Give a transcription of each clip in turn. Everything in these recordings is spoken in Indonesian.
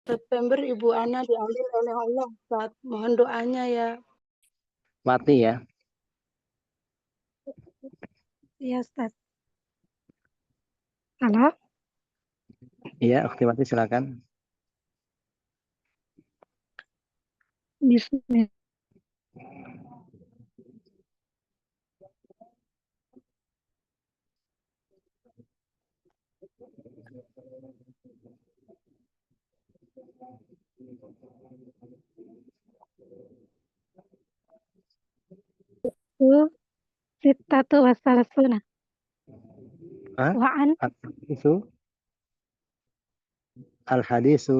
September Ibu Ana diambil oleh Allah, Ustaz. Mohon doanya ya. Wati ya. Iya, Ustaz. Halo? Iya, Ukti Wati silakan. Bismillah. Sittatu wasalasuna. Hah? Wa'an Al-hadisu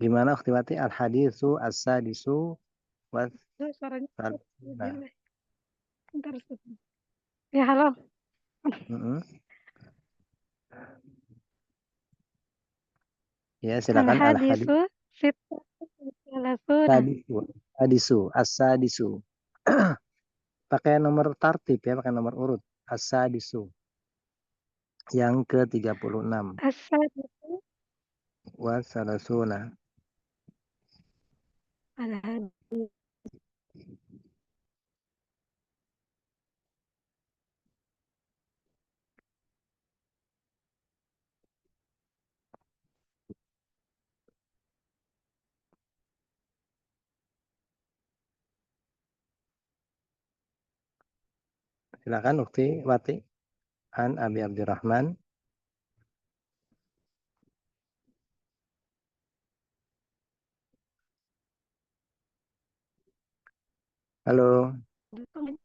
gimana Ukti Wati? Al-hadisu as-sadisu was suaranya. nah. Bentar, Ustaz. Ya, halo. Ya, silakan Al-hadisu sittatu wasalasuna. Hadisu as-sadisu. Pakai nomor tartib ya, pakai nomor urut. As-sadisu. Yang ke-36. As-sadisu Wasalasuna. al-hadis. Silakan Ukti Wati. An Abi Abdurrahman. Halo.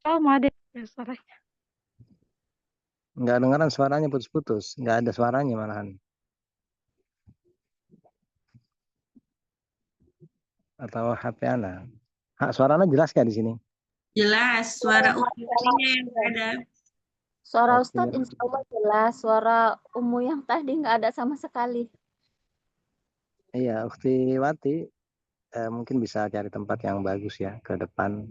Oh, mau ada suaranya. Nggak dengaran suaranya, putus-putus. Nggak ada suaranya malahan. Atau HP Ana. Suaranya jelas nggak di sini? Jelas, suara Uktinya yang ada. Suara Oke. Ustadz insya Allah jelas, suara Umu yang tadi nggak ada sama sekali. Iya, Ukti Wati mungkin bisa cari tempat yang bagus ya ke depan.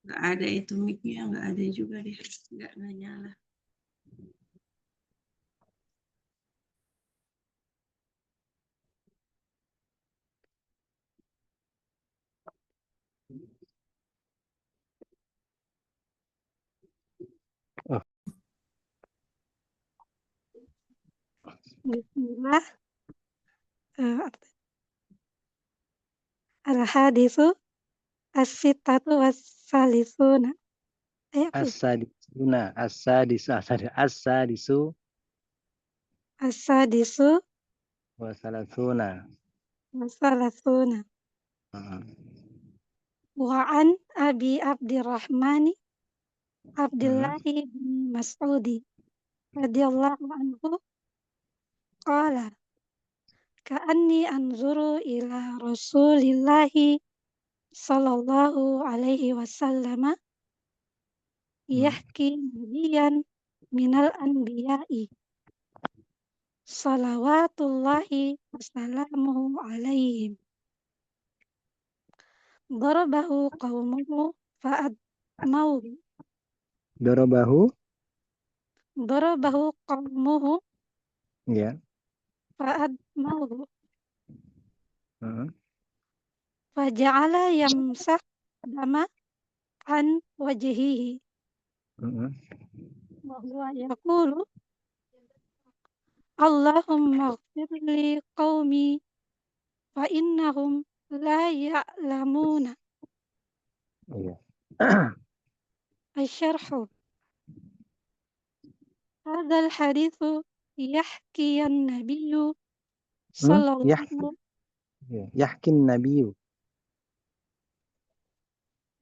Nggak ada itu mic-nya, nggak ada juga deh. Nggak nyala. Oh. Bismillah. Al-hadisu as-sittatu wassalisuna. As-sadisuna, as-sadisu As-sadisu wasalasuna. wasalasuna. Wa'an Abi Abdirrahmani Abdillahi bin Mas'udi radhiyallahu anhu qala ka'anni anzuru ila Rasulillahi sallallahu alaihi wasallam yahki nabiyan minal anbiya'i salawatullahi wasalamuhu alaihim darabahu qaumuhu fa'admauhu darabahu qaumuhu Ya. fa'admauhu Faja'ala faja'ala yamsah dama an wajhihi wa huwa yaqulu Allahumma ighfir li qaumi fa innahum la ya'lamuna. Iya. Asy-syarhu hadzal haditsu yahki an-nabiyyu sallallahu Yahkin nabiyyu.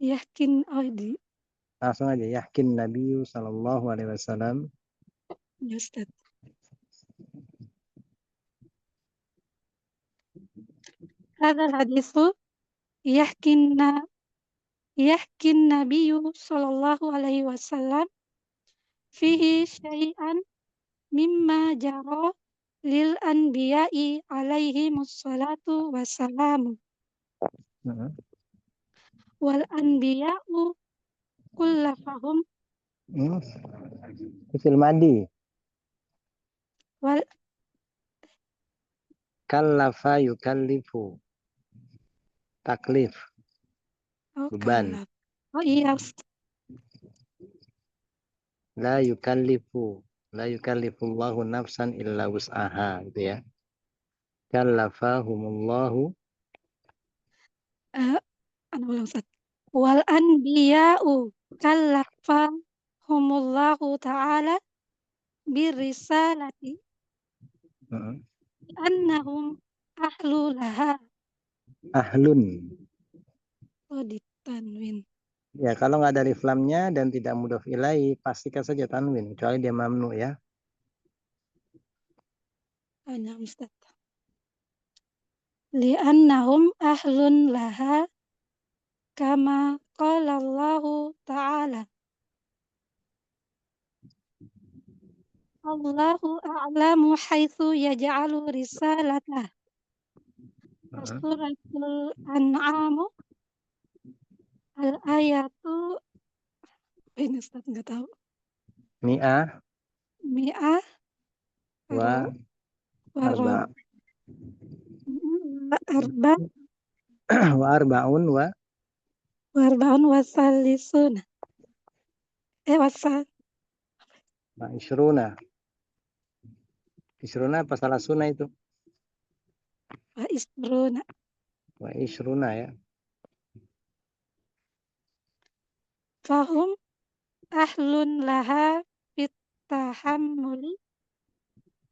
yahkin aidi. Langsung aja yahkin nabiyyu sallallahu alaihi wasallam. Ya, Ustaz. Hadzal haditsu yahkin nabiyyu sallallahu alaihi wasallam fihi syai'an mimma jara lil anbiya'i alaihimus salatu wassalamu Mm-mm. wal anbiya'u kullafahum Fi'il madi. wal Kallafa yukallifu. Taklif. Beban. kallaf. Oh iya, La yukallifu. La yukallifullahu nafsan illa wus'aha. Gitu ya. Kallafahumullahu. Ustaz. Wal anbiya'u kallafahumullahu ta'ala birisalati Mm-mm. annahum ahlu laha. Ahlun. Oh, ditanwin. Ya, kalau nggak ada alif lamnya dan tidak mudhof ilaih, pastikan saja tanwin. Kecuali dia mamnu ya. Hanya Ustaz. Li'annahum ahlun laha kama qala Allahu ta'ala. Allahu a'lamu haitsu yaj'alu risalatah. Suratul An'am al-ayatu ini Ustaz nggak tahu. Mi'ah Mi'ah wa arba. arba Wa arbaun wa warbaun wasalisuna. Wasal isruna. Isruna apa salah sunah itu? wa isruna. Wa isruna ya. Fahum ahlun laha fitahammuli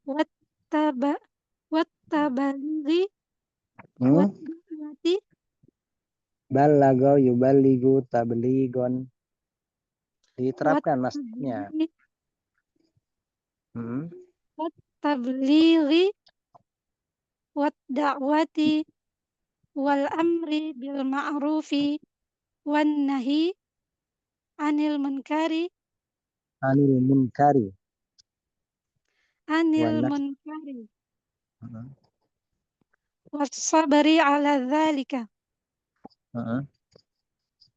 wattabali wattibati Balago yubaligu tabligon. Diterapkan maksudnya. wattabligi wadda'wati wal amri bil ma'rufi wan nahi anil munkari wasabari ala dzalika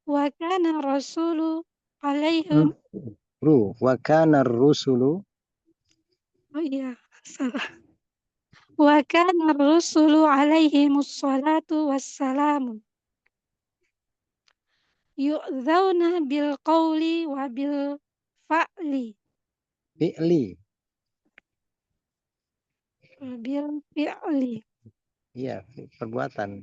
wa kana rasulu alaihim wa kana ar-rusulu oh iya salah wa kana rasulu alaihimus salatu wassalamu yu'dzauna bil qawli wa bil fa'li fi'li. bil fi'li Iya, perbuatan.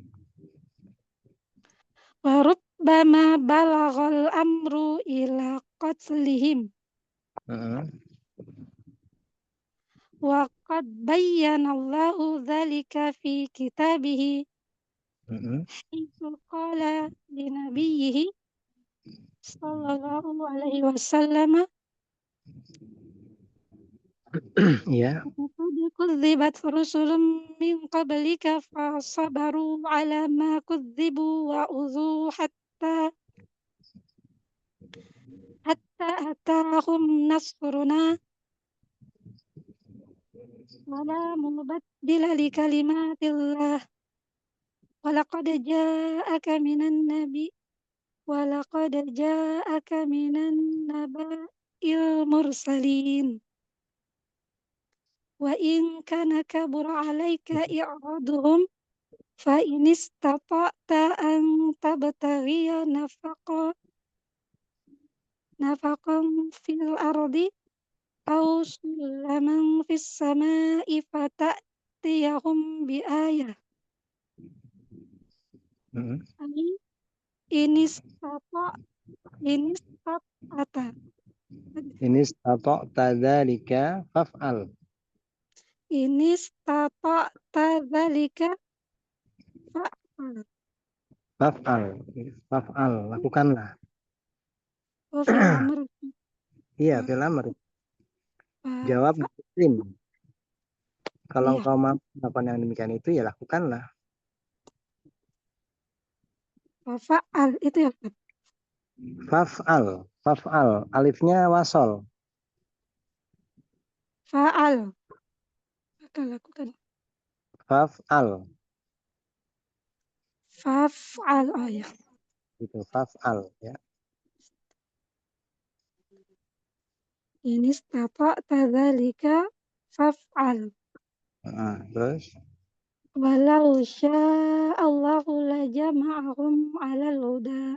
wa rubbama balaghal amru ila qatlihim wa qad bayyana Allahu dzalika fi kitabihi haitsu qala li nabiyhi sallallahu alaihi wasallam Iya. laqad kudzibat rusulun min qablika fasabaru ala ma kudzibu wa udzu hatta atahum nasruna wala mubaddila li kalimatillah walaqad ja'aka minan naba'il mursalin wa in kana kabura 'alaika i'raduhum fa in istata'ta an tabtaghiya nafaqan fil ardi aw sulaman fis sama'i fata'tiyahum bi ayah ini Istata'ta dzalika faf'al. ini istata'ta dzalika Faf'al, lakukanlah. Oh, fil amr. Iya, fil amr. Jawab muslim. Kalau Iya. engkau mampu melakukan yang demikian itu, ya lakukanlah. Fa'al itu ya. Faf'al, alifnya wasol. Fa'al. Maka lakukan. Faf'al. Faf'al. Oh ya. Gitu, faf'al ya. Ini stata'ta dzalika faf'al. Terus Walau sya'allahu lajama'ahum 'alal huda.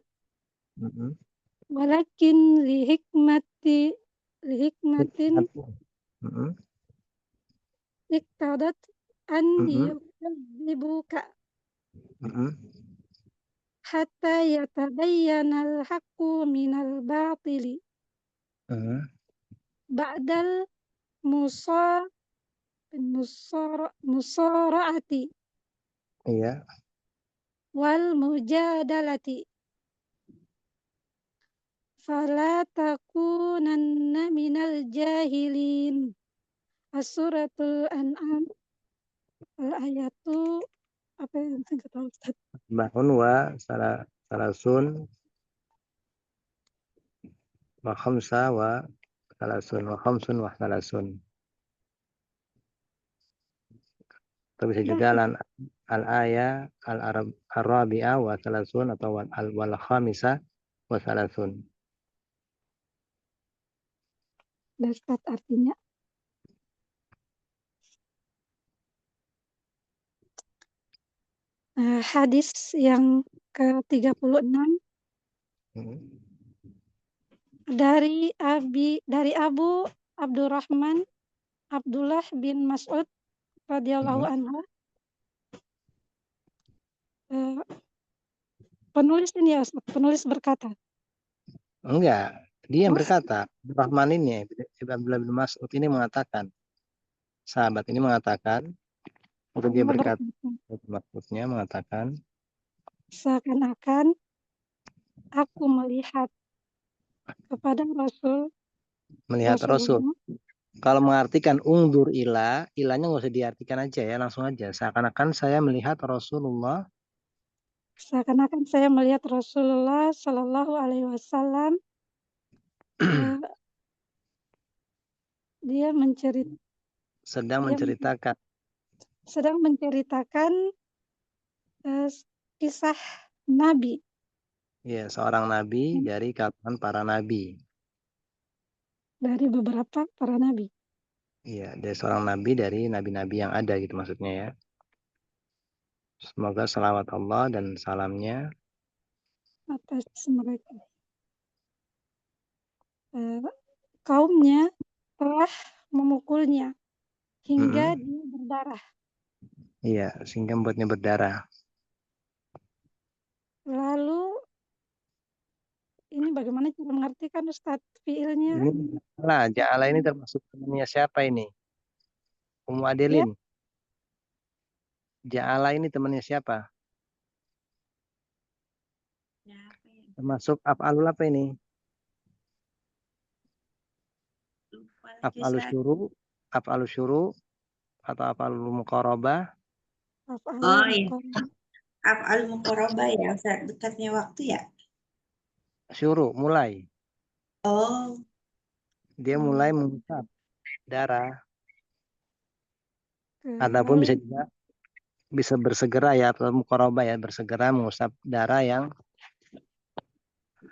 Walakin lihikmatin iktadat an yukadzibuka hatta yatabayyana al-haqqu minal batili ba'dal musara'ati Iya. wal mujadalati fala takunanna minal jahilin. As-suratul An'am al-ayatu apa yang saya tahu Ustaz. Bahun wa salasun wa khamsa wa salasun wa khamsun wa salasun. Atau bisa juga al-aya al-rabi'ah wa salasun atau wal khamisa wa salasun. Ustaz artinya hadis yang ke-36 dari Abu Abdurrahman Abdullah bin Mas'ud radhiyallahu anhu. Penulis ini ya, penulis berkata. Enggak, dia yang berkata. Rahman ini, Abdullah bin Mas'ud ini mengatakan, sahabat ini mengatakan, itu dia berkata, maksudnya mengatakan, seakan-akan aku melihat kepada Rasul. Kalau mengartikan ungdur ilahnya nggak usah diartikan aja ya, langsung aja. Seakan-akan saya melihat Rasulullah. Seakan-akan saya melihat Rasulullah Shallallahu Alaihi Wasallam. Dia sedang menceritakan kisah Nabi. Ya, seorang nabi dari kalangan para nabi. Dari beberapa para nabi. Iya, dari seorang nabi dari nabi-nabi yang ada gitu maksudnya ya. Semoga salawat Allah dan salamnya atas mereka. Kaumnya telah memukulnya hingga dia berdarah. Iya, sehingga membuatnya berdarah. Lalu ini bagaimana cara mengartikan Ustadz fiilnya? Ini Ja'ala ini termasuk temannya siapa ini? Ummu Adelin. Ya. Ja'ala ini temannya siapa? Termasuk af'alul apa ini? Af'alus syuru atau af'alul muqarabah? Oh iya. Af'al muqarabah ya, Ustaz. Dekatnya waktu ya? Syuru, mulai. Oh. Dia mulai mengusap darah. Ataupun bisa bersegera ya, atau muqarabah ya, bersegera mengusap darah yang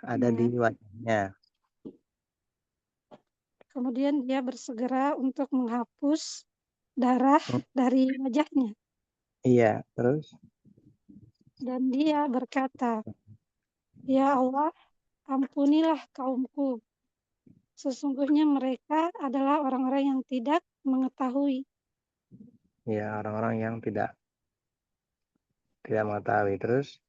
ada di wajahnya. Kemudian dia bersegera untuk menghapus darah dari wajahnya. Iya, terus? Dan dia berkata, "Ya Allah, ampunilah kaumku. Sesungguhnya mereka adalah orang-orang yang tidak mengetahui." Ya, orang-orang yang tidak mengetahui. Terus?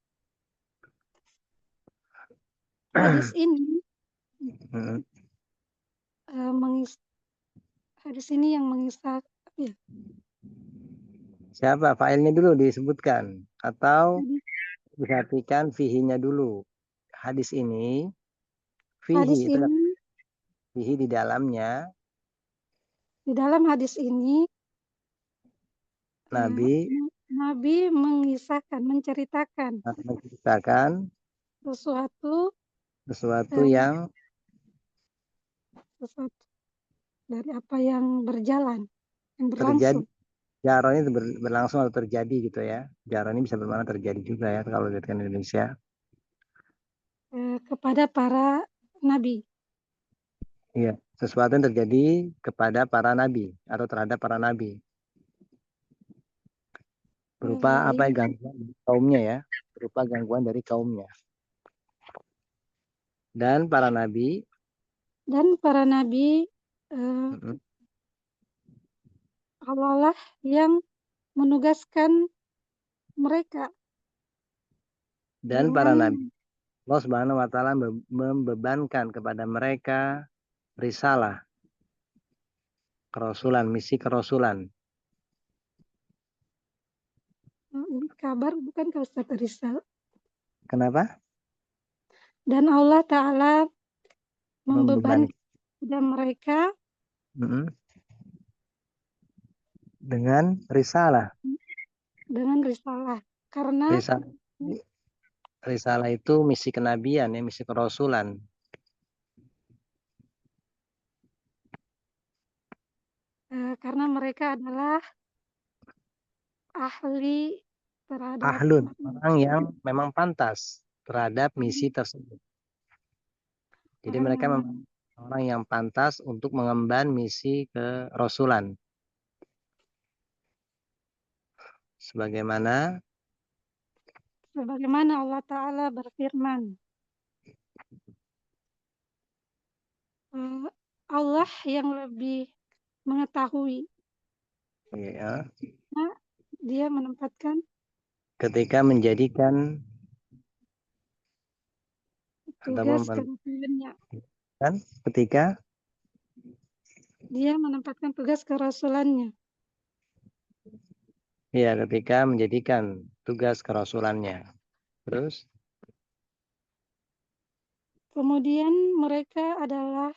Hadis ini yang mengisahkan ya. Siapa? Failnya dulu disebutkan atau diartikan fihinya dulu. Hadis ini fihi di dalamnya. Di dalam hadis ini Nabi menceritakan sesuatu yang dari apa yang berjalan, yang Terjadi. berlangsung. Jaro ini berlangsung atau terjadi gitu ya. Jaro ini bisa bermakna terjadi juga ya kalau di Indonesia. Kepada para nabi. Iya, sesuatu yang terjadi kepada para nabi atau terhadap para nabi. Berupa apa ya, gangguan dari kaumnya ya. Berupa gangguan dari kaumnya. Dan para nabi. Dan para nabi Allah lah yang menugaskan mereka. Dan para nabi. Allah Subhanahu wa taala membebankan kepada mereka risalah, kerasulan, misi kerasulan. Ini kabar bukan ke Ustaz Rizal. Kenapa? Dan Allah Ta'ala membebankan Membebankan. kepada mereka dengan risalah. Dengan risalah. Karena risalah itu misi kenabian ya, misi kerasulan. Karena mereka adalah ahli terhadap Ahlun, orang yang memang pantas terhadap misi tersebut. Jadi mereka memang orang yang pantas untuk mengemban misi kerasulan. Sebagaimana Allah Ta'ala berfirman, Allah yang lebih mengetahui. ya, Nah, dia menempatkan ketika menjadikan tugas kerasulannya. Kan ketika dia menempatkan tugas kerasulannya. Ya, ketika menjadikan tugas kerasulannya. Terus? Kemudian mereka adalah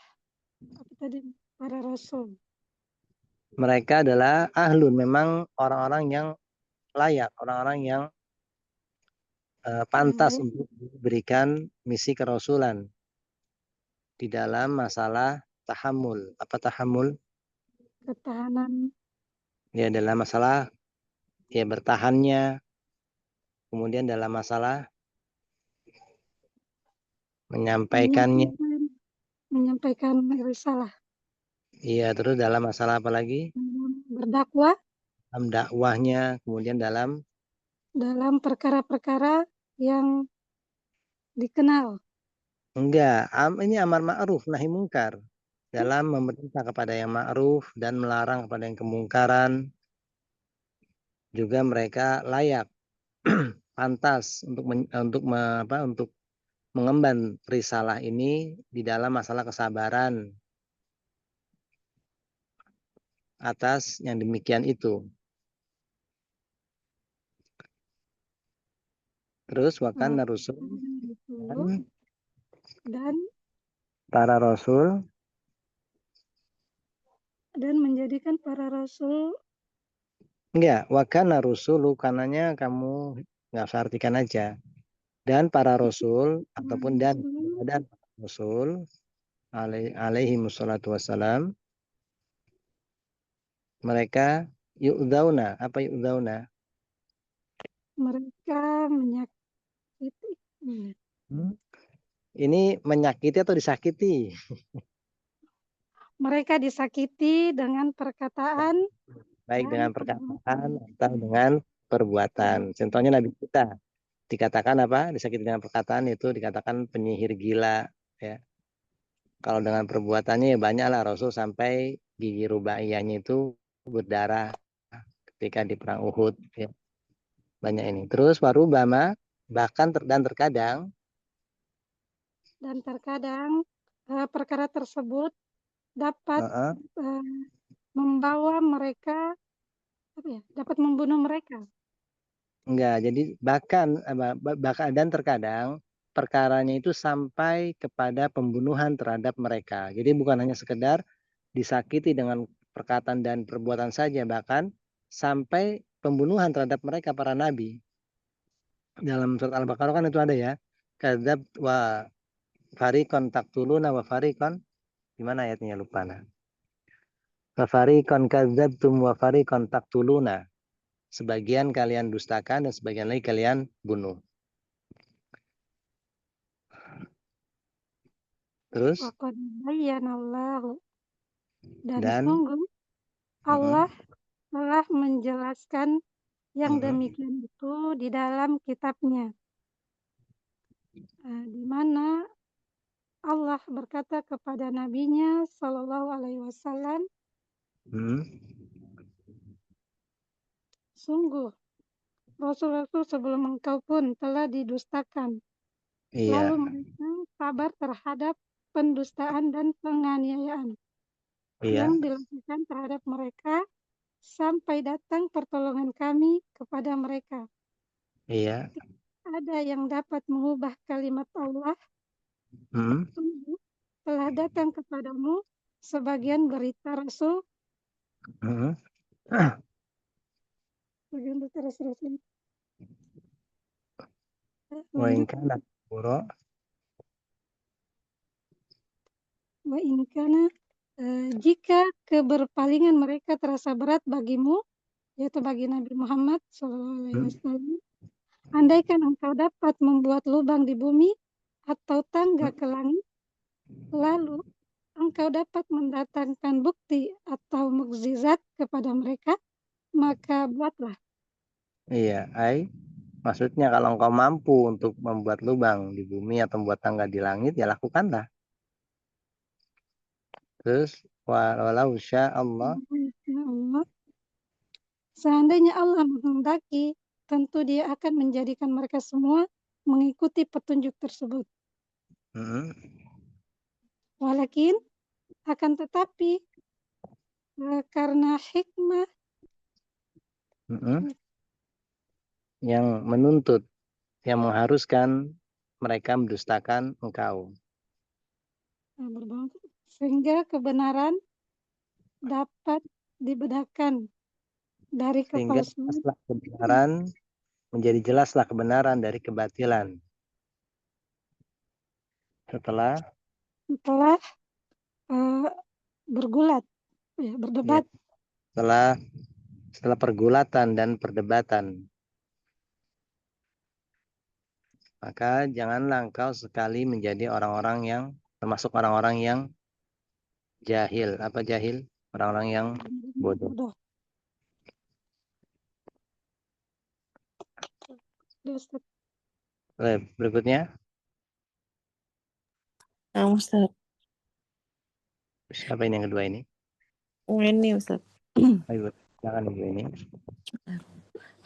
apa tadi? Para rasul. Mereka adalah ahlun, memang orang-orang yang layak, orang-orang yang pantas untuk diberikan misi kerasulan di dalam masalah tahammul. Apa tahammul? Ketahanan. Ya, dalam masalah ya bertahannya. Kemudian dalam masalah menyampaikannya. Menyampaikan risalah. Iya, terus dalam masalah apa lagi? Berdakwah. Dalam dakwahnya, kemudian dalam perkara-perkara yang dikenal. Enggak, ini amar ma'ruf nahi mungkar. Dalam memerintah kepada yang ma'ruf dan melarang kepada yang kemungkaran. Juga mereka layak pantas untuk mengemban risalah ini di dalam masalah kesabaran atas yang demikian itu. Terus wakan rasul dan para rasul dan menjadikan para rasul. Enggak, wakana rusulu kanannya kamu nggak usah artikan aja. Dan para rasul ataupun dan rasul alaihi wassalatu wassalam, mereka yu'dzauna. Apa yu'dzauna? Mereka menyakiti. Ini menyakiti atau disakiti? Mereka disakiti dengan perkataan. Baik dengan perkataan atau dengan perbuatan. Contohnya Nabi kita dikatakan apa? Disakiti dengan perkataan itu dikatakan penyihir gila. Ya. Kalau dengan perbuatannya ya banyaklah Rasul sampai gigi rubaiyahnya itu berdarah ketika di perang Uhud. Ya. Banyak ini. Terus warubama bahkan terkadang perkara tersebut dapat membawa mereka dapat membunuh mereka. Enggak, jadi bahkan dan terkadang perkaranya itu sampai kepada pembunuhan terhadap mereka. Jadi bukan hanya sekedar disakiti dengan perkataan dan perbuatan saja, bahkan sampai pembunuhan terhadap mereka para nabi. Dalam surat Al-Baqarah kan itu ada ya. Kadzab wa fariqan taqtuluna wa fariqan, gimana ayatnya lupa nah. Fafariqan kadzdzabtum wa fariqan taqtuluna. Sebagian kalian dustakan dan sebagian lagi kalian bunuh. Terus Waqad bayyanallahu, dan dan sungguh Allah telah menjelaskan yang demikian itu di dalam kitabnya. Di mana Allah berkata kepada nabinya Shallallahu Alaihi Wasallam, sungguh Rasul-Rasul sebelum engkau pun telah didustakan. iya, Lalu mereka sabar terhadap pendustaan dan penganiayaan iya, yang dilakukan terhadap mereka sampai datang pertolongan kami kepada mereka. iya. Ada yang dapat mengubah kalimat Allah, sungguh telah datang kepadamu sebagian berita Rasul, sebagian berita Rasul. Wa in Lanjut. kana kufura Wa in kana, jika keberpalingan mereka terasa berat bagimu, yaitu bagi Nabi Muhammad SAW, andaikan engkau dapat membuat lubang di bumi atau tangga ke langit, lalu engkau dapat mendatangkan bukti atau mukjizat kepada mereka, maka buatlah. iya, maksudnya kalau engkau mampu untuk membuat lubang di bumi atau membuat tangga di langit, ya lakukanlah. Terus walau sya Allah, Seandainya Allah menghendaki, tentu Dia akan menjadikan mereka semua mengikuti petunjuk tersebut. Walakin akan tetapi karena hikmah yang menuntut, yang mengharuskan mereka mendustakan engkau, sehingga kebenaran dapat dibedakan dari sehingga kepalsuan. kebenaran menjadi jelaslah kebenaran dari kebatilan. Setelah bergulat, berdebat. Ya, setelah pergulatan dan perdebatan, maka janganlah engkau sekali menjadi orang-orang yang termasuk orang-orang yang jahil. Apa jahil? Orang-orang yang bodoh. Berikutnya. Ustaz. Siapa ini yang kedua ini? Ini Ustaz. Ayo, silakan ibu ini.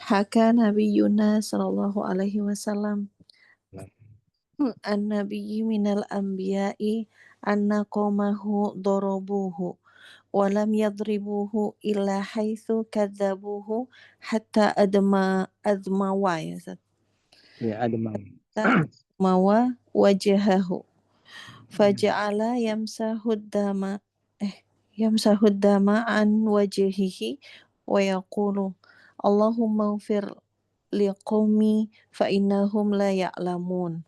Haka Nabiyuna sallallahu alaihi wasallam an-nabiyyi minal anbiya'i anna qawmahu darabuhu wa lam yadribuhu illa haitsu kadzabuhu hatta admawa ya Ustaz. Ya, admawa wajahahu faja'ala yamsahud dama an wajhihi wa yaqulu Allahumma ighfir liqaumi fa innahum la ya'lamuna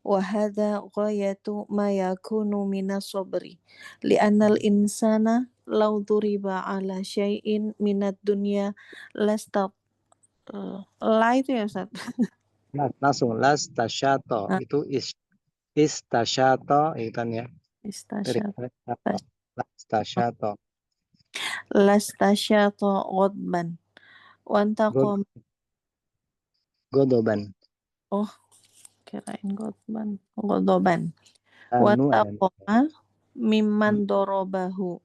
wa hadha ghayatu ma yakunu minas sabri li'anna al-insana law duriba ala syai'in minad dunya lastat itu ya Ustaz. Langsung tasyato itu istasyato itu kan ya. Lastasyato ghadban wantaqam godoban. Oh, kirain godoban. Wantaqama mimman dorobahu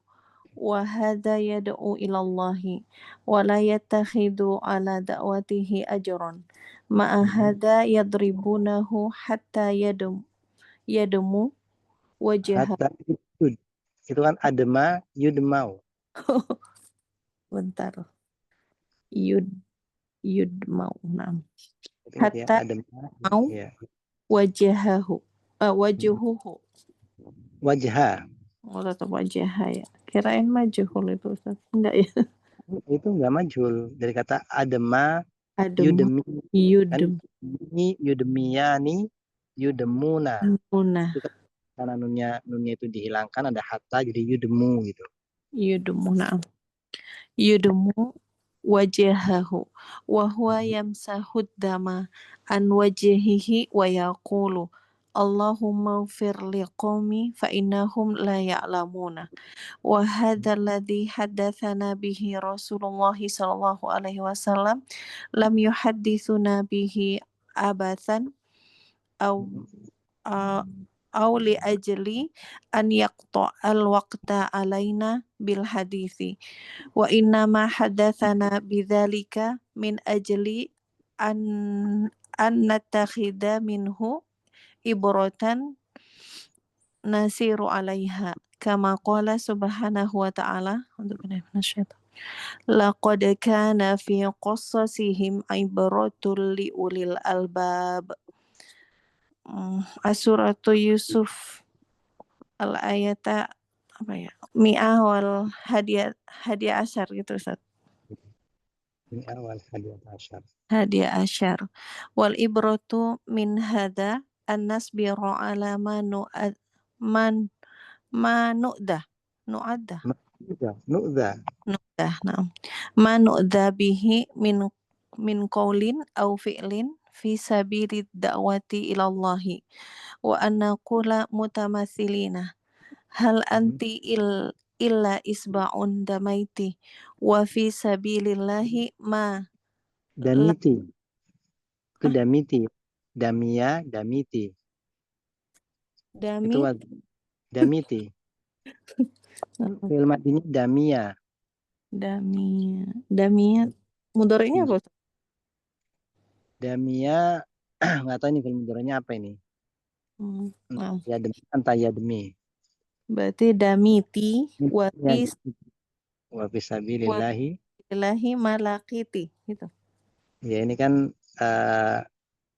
wa hadha yad'u ila Allahi wa la yattakhidu ala da'watihi ajran ma'a hadha yadribunahu hatta yadumu wajah. Itu kan adema yudmau. Bentar. Yudmau. Nah. Hatta mau wajahahu. Wajuhuhu. Wajah. Oh, tetap wajah ya. Kirain majhul itu Ustaz. Enggak ya? Itu enggak majhul. Dari kata adema Yudemi. Kan yudemiyani yudemuna. karena nunnya itu dihilangkan, ada hatta jadi yudmu gitu. Yudumu, na'am. Yudumu wajahahu wa huwa yamsahud dama an wajhihi wa yaqulu Allahumma ighfir liqaumi fa innahum la ya'lamuna wa hadha alladhi haddathana bihi Rasulullah sallallahu alaihi wasallam lam yuhaddithuna bihi abathan aw aw li ajli an yaqta'al waqta alaina bil hadithi wa inna ma hadatsana bidzalika min ajli an natakhidha minhu ibratan nasiru alaiha kama qala subhanahu wa ta'ala laqad kana fi qassasihim ibratul li ulil albab. Asuratu Yusuf al-ayata apa ya? Mi'ah wal hadiah asyar gitu Ustaz. Ini awal hadiah Asyar. Wal ibratu min hada an-nasbiru ala man nu'dah. Nu'addah. Nu'dha. Na'am. Ma nu'dha bihi min qaulin aw fi'lin fi sabilid da'wati ila Allahi wa an naqula mutamathilina hal anti illa isba'un damaiti wa fi sabilillahi ma Damiti. Itu damiti. Damia, damiti. Itu damiti. Fi'il madinya damia. Damia mudhari'nya apa? Damia nggak tahu ini kalau mudhari'nya apa ini. Ya demi, entah ya demi. Berarti damiti wa fisabilillahi malakiti gitu. Ya ini kan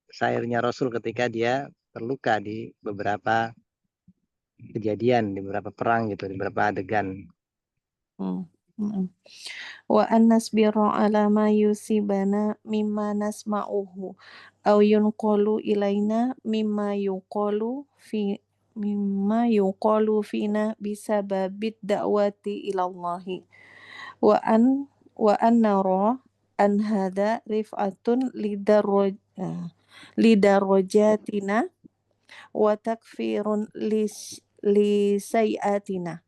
syairnya Rasul ketika dia terluka di beberapa kejadian, di beberapa perang gitu, di beberapa adegan. Wa annasbiru ala ma yusibana mimma nasma'uhu aw yunqalu ilaina mimma yuqalu fina bisababid da'wati ilallahi wa an nara an hada rif'atun lidarojatina wa takfirun li sayatina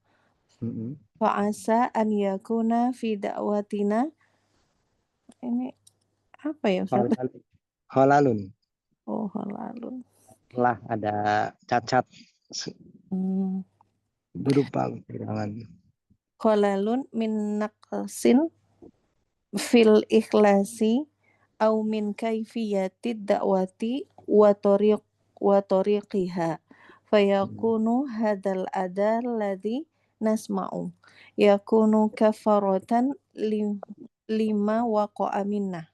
fa'asa an yakuna fi da'watina. Ini apa ya Ustaz? Halalun. Oh, halalun. Lah ada cacat berupa kekurangan. Halalun min naqsin fil ikhlasi au min kaifiyatid da'wati wa tariqiha fayakunu hadzal adal ladzi nasma'u yakunu kafaratan lima waqa'a minna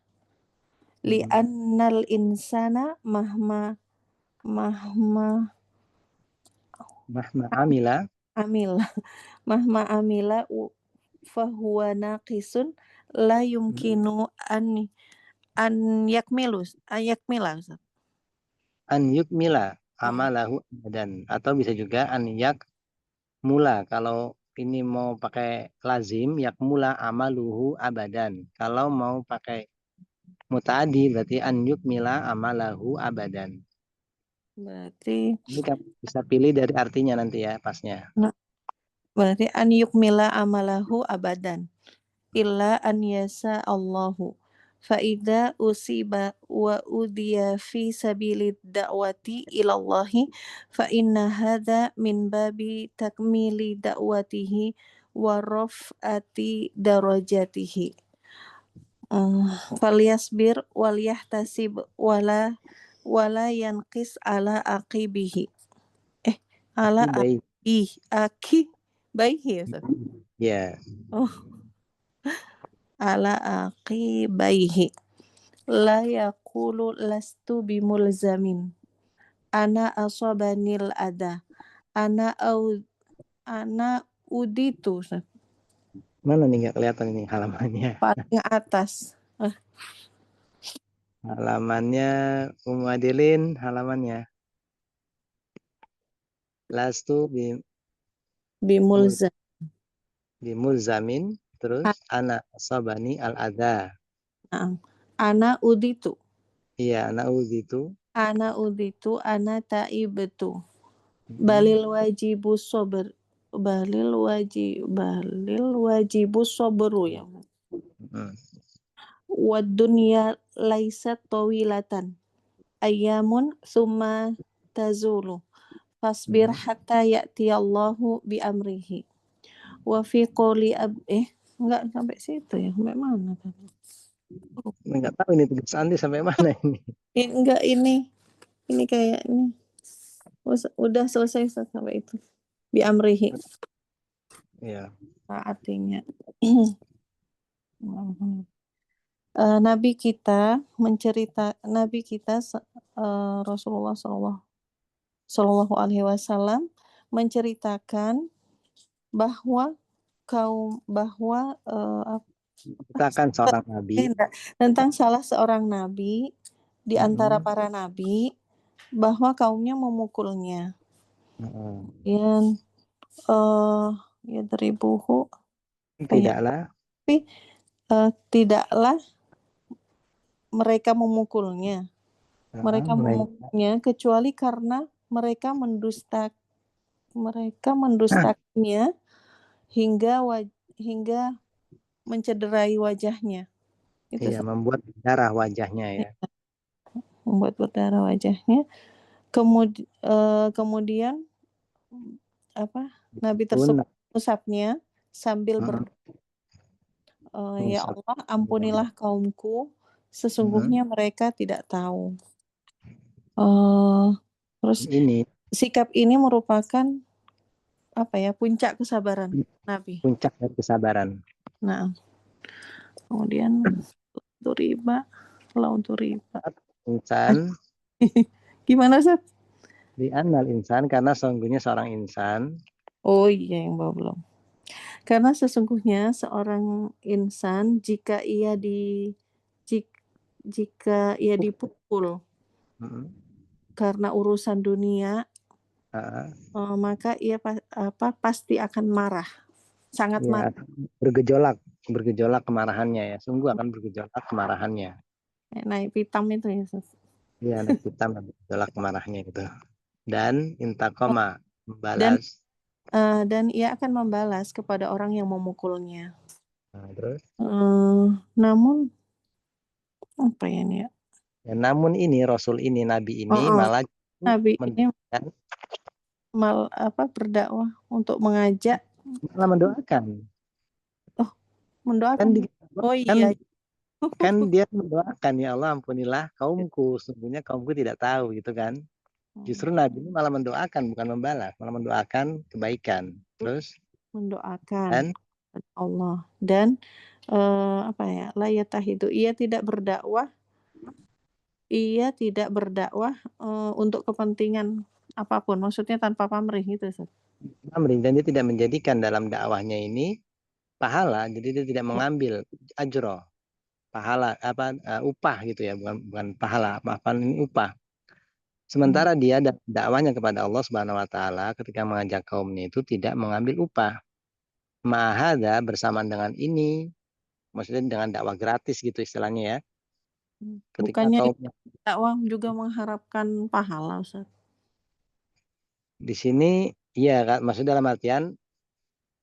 li annal insana mahma amila fahuwa naqisun la yumkinu an yakmila amalahu dan atau bisa juga an yakmula. Kalau ini mau pakai lazim yakmula amaluhu abadan. Kalau mau pakai mutaadi berarti an yukmila amalahu abadan. Berarti ini kan bisa pilih dari artinya nanti ya pasnya. Berarti an yukmila amalahu abadan illa an yasa Allahu fa idza usiba wa udiya fi sabilid da'wati ilallahi fa inna hadza min babi takmili da'watihi wa raf'ati darajatihi. Falyasbir wal yahtasib wala yanqis ala aqibihi. Ala akibaihi ya. Oh. Ala aqibaihi la yaqulu lastu bimulzamin ana asabanil ada ana uditu. Mana nih, nggak kelihatan ini halamannya. Paling atas. Halamannya Umadilin, halamannya. lastu bimulzam. bimulzamin, terus ana asabani al-adha. Ana uditu. Iya, ana uditu. Ana uditu, ana taibtu. Balil wajibu sabr. Balil wajibu sabru ya. Wad dunya laisat tawilatan. Ayyamun thumma tazulu. Fasbir hatta ya'tiyallahu bi amrihi. Wa fi qoli enggak sampai situ ya. Sampai mana tadi? Enggak tahu ini tulisan sampai mana ini. Enggak ini kayak ini. Udah selesai sampai itu. Bi amrihi. Iya. Artinya. Nabi kita Rasulullah Shallallahu Alaihi Wasallam menceritakan bahwa Ceritakan seorang nabi. Tentang salah seorang nabi di antara para nabi bahwa kaumnya memukulnya. Dan ya deribuhu tidaklah mereka memukulnya. Mereka memukulnya kecuali karena mereka mendustakannya hingga mencederai wajahnya. Itu iya, membuat berdarah wajahnya ya. Membuat berdarah wajahnya. Kemudian Nabi tersebut mengusapnya sambil berdoa, ya Allah, ampunilah kaumku, sesungguhnya mereka tidak tahu. Terus ini sikap ini merupakan puncak kesabaran Nabi. Puncak dari kesabaran. Nah, kemudian laun turiba. Insan. Gimana Ustaz? Di annal insan, karena sesungguhnya seorang insan. Oh iya, yang belum. Karena sesungguhnya seorang insan jika ia dipukul karena urusan dunia, maka ia pasti akan marah, sangat marah. Bergejolak kemarahannya ya. Sungguh akan bergejolak kemarahannya. Naik pitam itu ya. Iya, naik pitam dan bergejolak kemarahannya gitu. Dan intakoma membalas. Dan ia akan membalas kepada orang yang memukulnya. Nah, terus? Namun apa ya ini ya? Ya, namun ini Rasul ini, Nabi ini malah Nabi ini berdakwah untuk mengajak, malah mendoakan. Mendoakan. Kan dia mendoakan, ya Allah ampunilah kaumku, sesungguhnya kaumku tidak tahu gitu kan. Justru Nabi ini malah mendoakan, bukan membalas, malah mendoakan kebaikan. Terus mendoakan Allah dan la yatahidu, ia tidak berdakwah untuk kepentingan apapun, maksudnya tanpa pamrih gitu. Dan dia tidak menjadikan dalam dakwahnya ini pahala, jadi dia tidak mengambil ajro, pahala upah gitu ya, bukan pahala, ini upah. Sementara dia dakwahnya kepada Allah Subhanahu wa taala ketika mengajak kaumnya itu tidak mengambil upah. Mahada bersamaan dengan ini, maksudnya dengan dakwah gratis gitu istilahnya ya. Ketika bukannya kaumnya dakwah juga mengharapkan pahala, Ustaz. Di sini iya kan, maksud dalam artian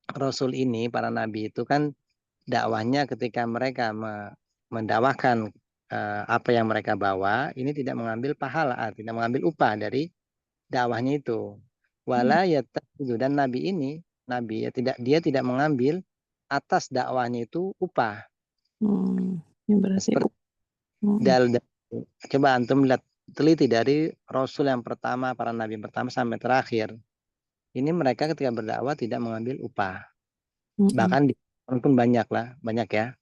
Rasul ini, para nabi itu kan dakwahnya ketika mereka mendakwahkan apa yang mereka bawa, ini tidak mengambil pahala, tidak mengambil upah dari dakwahnya itu. Wala yattakhidhu, dan nabi ini, nabi ya dia tidak mengambil atas dakwahnya itu upah. Seperti coba antum lihat, teliti dari Rasul yang pertama, para nabi pertama sampai terakhir. Ini mereka ketika berdakwah tidak mengambil upah. Bahkan di Quran pun banyak ya.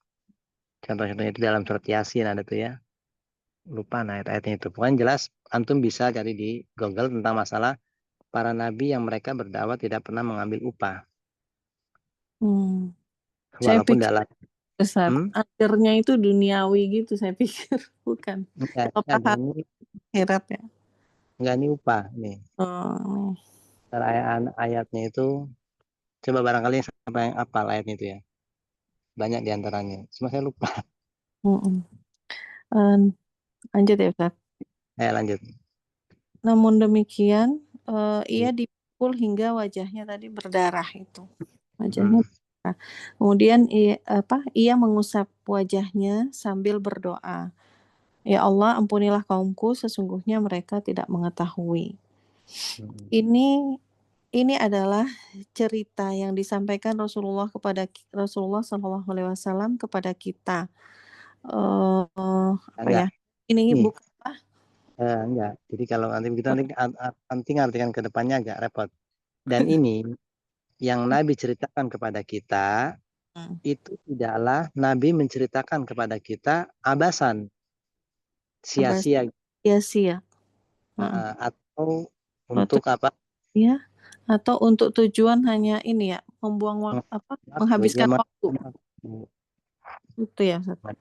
Contoh-contohnya itu dalam surat Yasin ada tuh ya. Lupa ayat-ayatnya itu. Pokoknya jelas antum bisa cari di Google tentang masalah para nabi yang mereka berdakwah tidak pernah mengambil upah. Walaupun dalam akhirnya itu duniawi gitu, saya pikir bukan. Akhirat ya. Enggak, ini upah nih. ayatnya itu, coba barangkali sampai yang hafal ayatnya itu ya. Banyak diantaranya. Cuma saya lupa. Mm-mm. Lanjut ya Ustaz. Lanjut. Namun demikian, ia dipukul hingga wajahnya tadi berdarah itu. Wajahnya berdarah. Kemudian ia mengusap wajahnya sambil berdoa. Ya Allah, ampunilah kaumku, sesungguhnya mereka tidak mengetahui. Ini adalah cerita yang disampaikan Rasulullah SAW kepada kita. Enggak. Ini Nih. bukan Enggak. Jadi kalau nanti begitu nanti artikan ke depannya agak repot. Dan ini yang Nabi ceritakan kepada kita itu tidaklah Nabi menceritakan kepada kita abasan, sia-sia, sia-sia. atau untuk apa? Ya, atau untuk tujuan hanya ini ya, membuang waktu, menghabiskan waktu. Itu ya, Ustaz.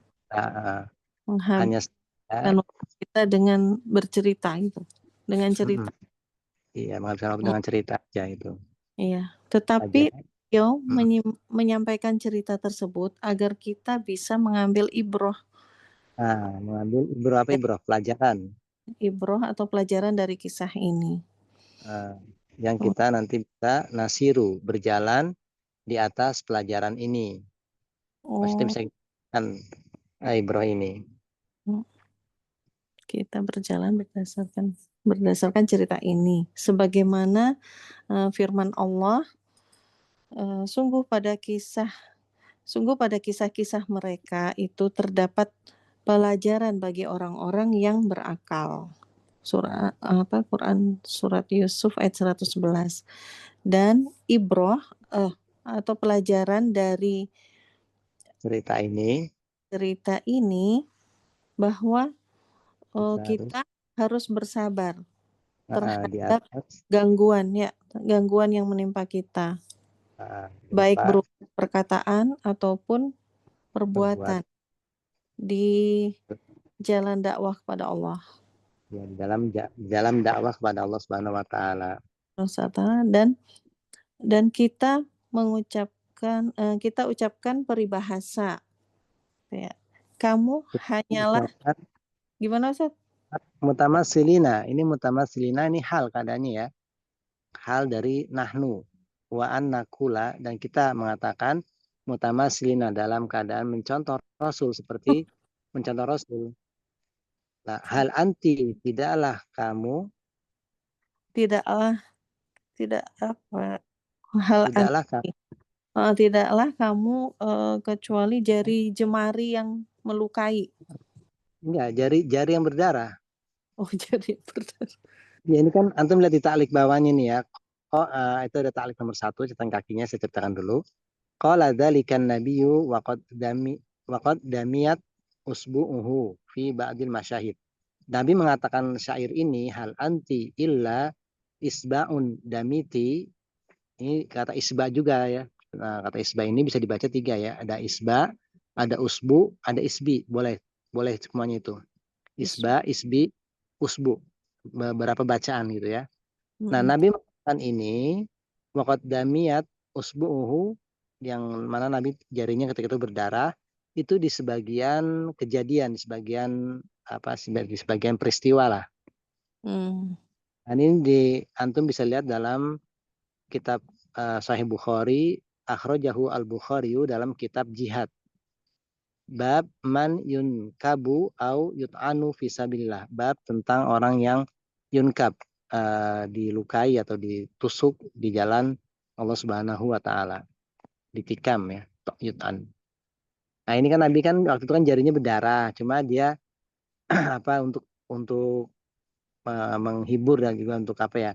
Menghabiskan waktu kita dengan bercerita gitu, dengan cerita. Iya, menghabiskan waktu dengan cerita aja itu. Iya, tetapi beliau menyampaikan cerita tersebut agar kita bisa mengambil ibroh. Mengambil ibroh apa ibroh? Pelajaran. Ibroh atau pelajaran dari kisah ini. Yang kita nanti bisa nasiru, berjalan di atas pelajaran ini. Pasti bisa kan ibroh ini. Kita berjalan berdasarkan cerita ini. Sebagaimana firman Allah, sungguh pada kisah-kisah mereka itu terdapat pelajaran bagi orang-orang yang berakal. Quran surat Yusuf ayat 111. Dan ibroh atau pelajaran dari cerita ini bahwa kita harus bersabar terhadap gangguan yang menimpa kita, baik berupa perkataan ataupun perbuatan di jalan dakwah kepada Allah. Ya, dalam dakwah kepada Allah Subhanahu wa taala. Dan kita ucapkan peribahasa. Ya. Kamu hanyalah gimana Ustaz? Mutamasilina, ini hal keadaannya ya. Hal dari nahnu wa annakula, dan kita mengatakan mutamasilina dalam keadaan mencontoh Rasul seperti mencontoh Rasul. Nah, hal anti, tidaklah kamu kamu kecuali jari jemari yang melukai. Enggak, jari yang berdarah. Oh, jari yang berdarah. Ya, ini kan antum lihat di ta'liq bawahnya nih ya. Itu ada ta'liq nomor 1, catatan kakinya saya ceritakan dulu. Qala dzalikan nabiyyu wa qad damiyat usbu'uhu fi ba'dil masyahid. Nabi mengatakan syair ini, hal anti illa isba'un damiti. Ini kata isba juga ya. Nah, kata isba ini bisa dibaca 3 ya. Ada isba, ada usbu, ada isbi. Boleh semuanya itu. Isba, isbi, usbu. Beberapa bacaan gitu ya. Nah, Nabi mengatakan ini waqad damiyat usbu'uhu, yang mana Nabi jarinya ketika itu berdarah, itu di sebagian kejadian, di sebagian peristiwa lah. Dan ini antum bisa lihat dalam kitab Sahih Bukhari, akhrajahu al-Bukhari dalam kitab jihad. Bab man yunkabu au yut'anu fisabilillah. Bab tentang orang yang yunkab, dilukai atau ditusuk di jalan Allah Subhanahu wa taala. Ditikam ya, yut'an. Nah, ini kan Nabi kan waktu itu kan jarinya berdarah, cuma dia untuk menghibur dan juga untuk apa ya?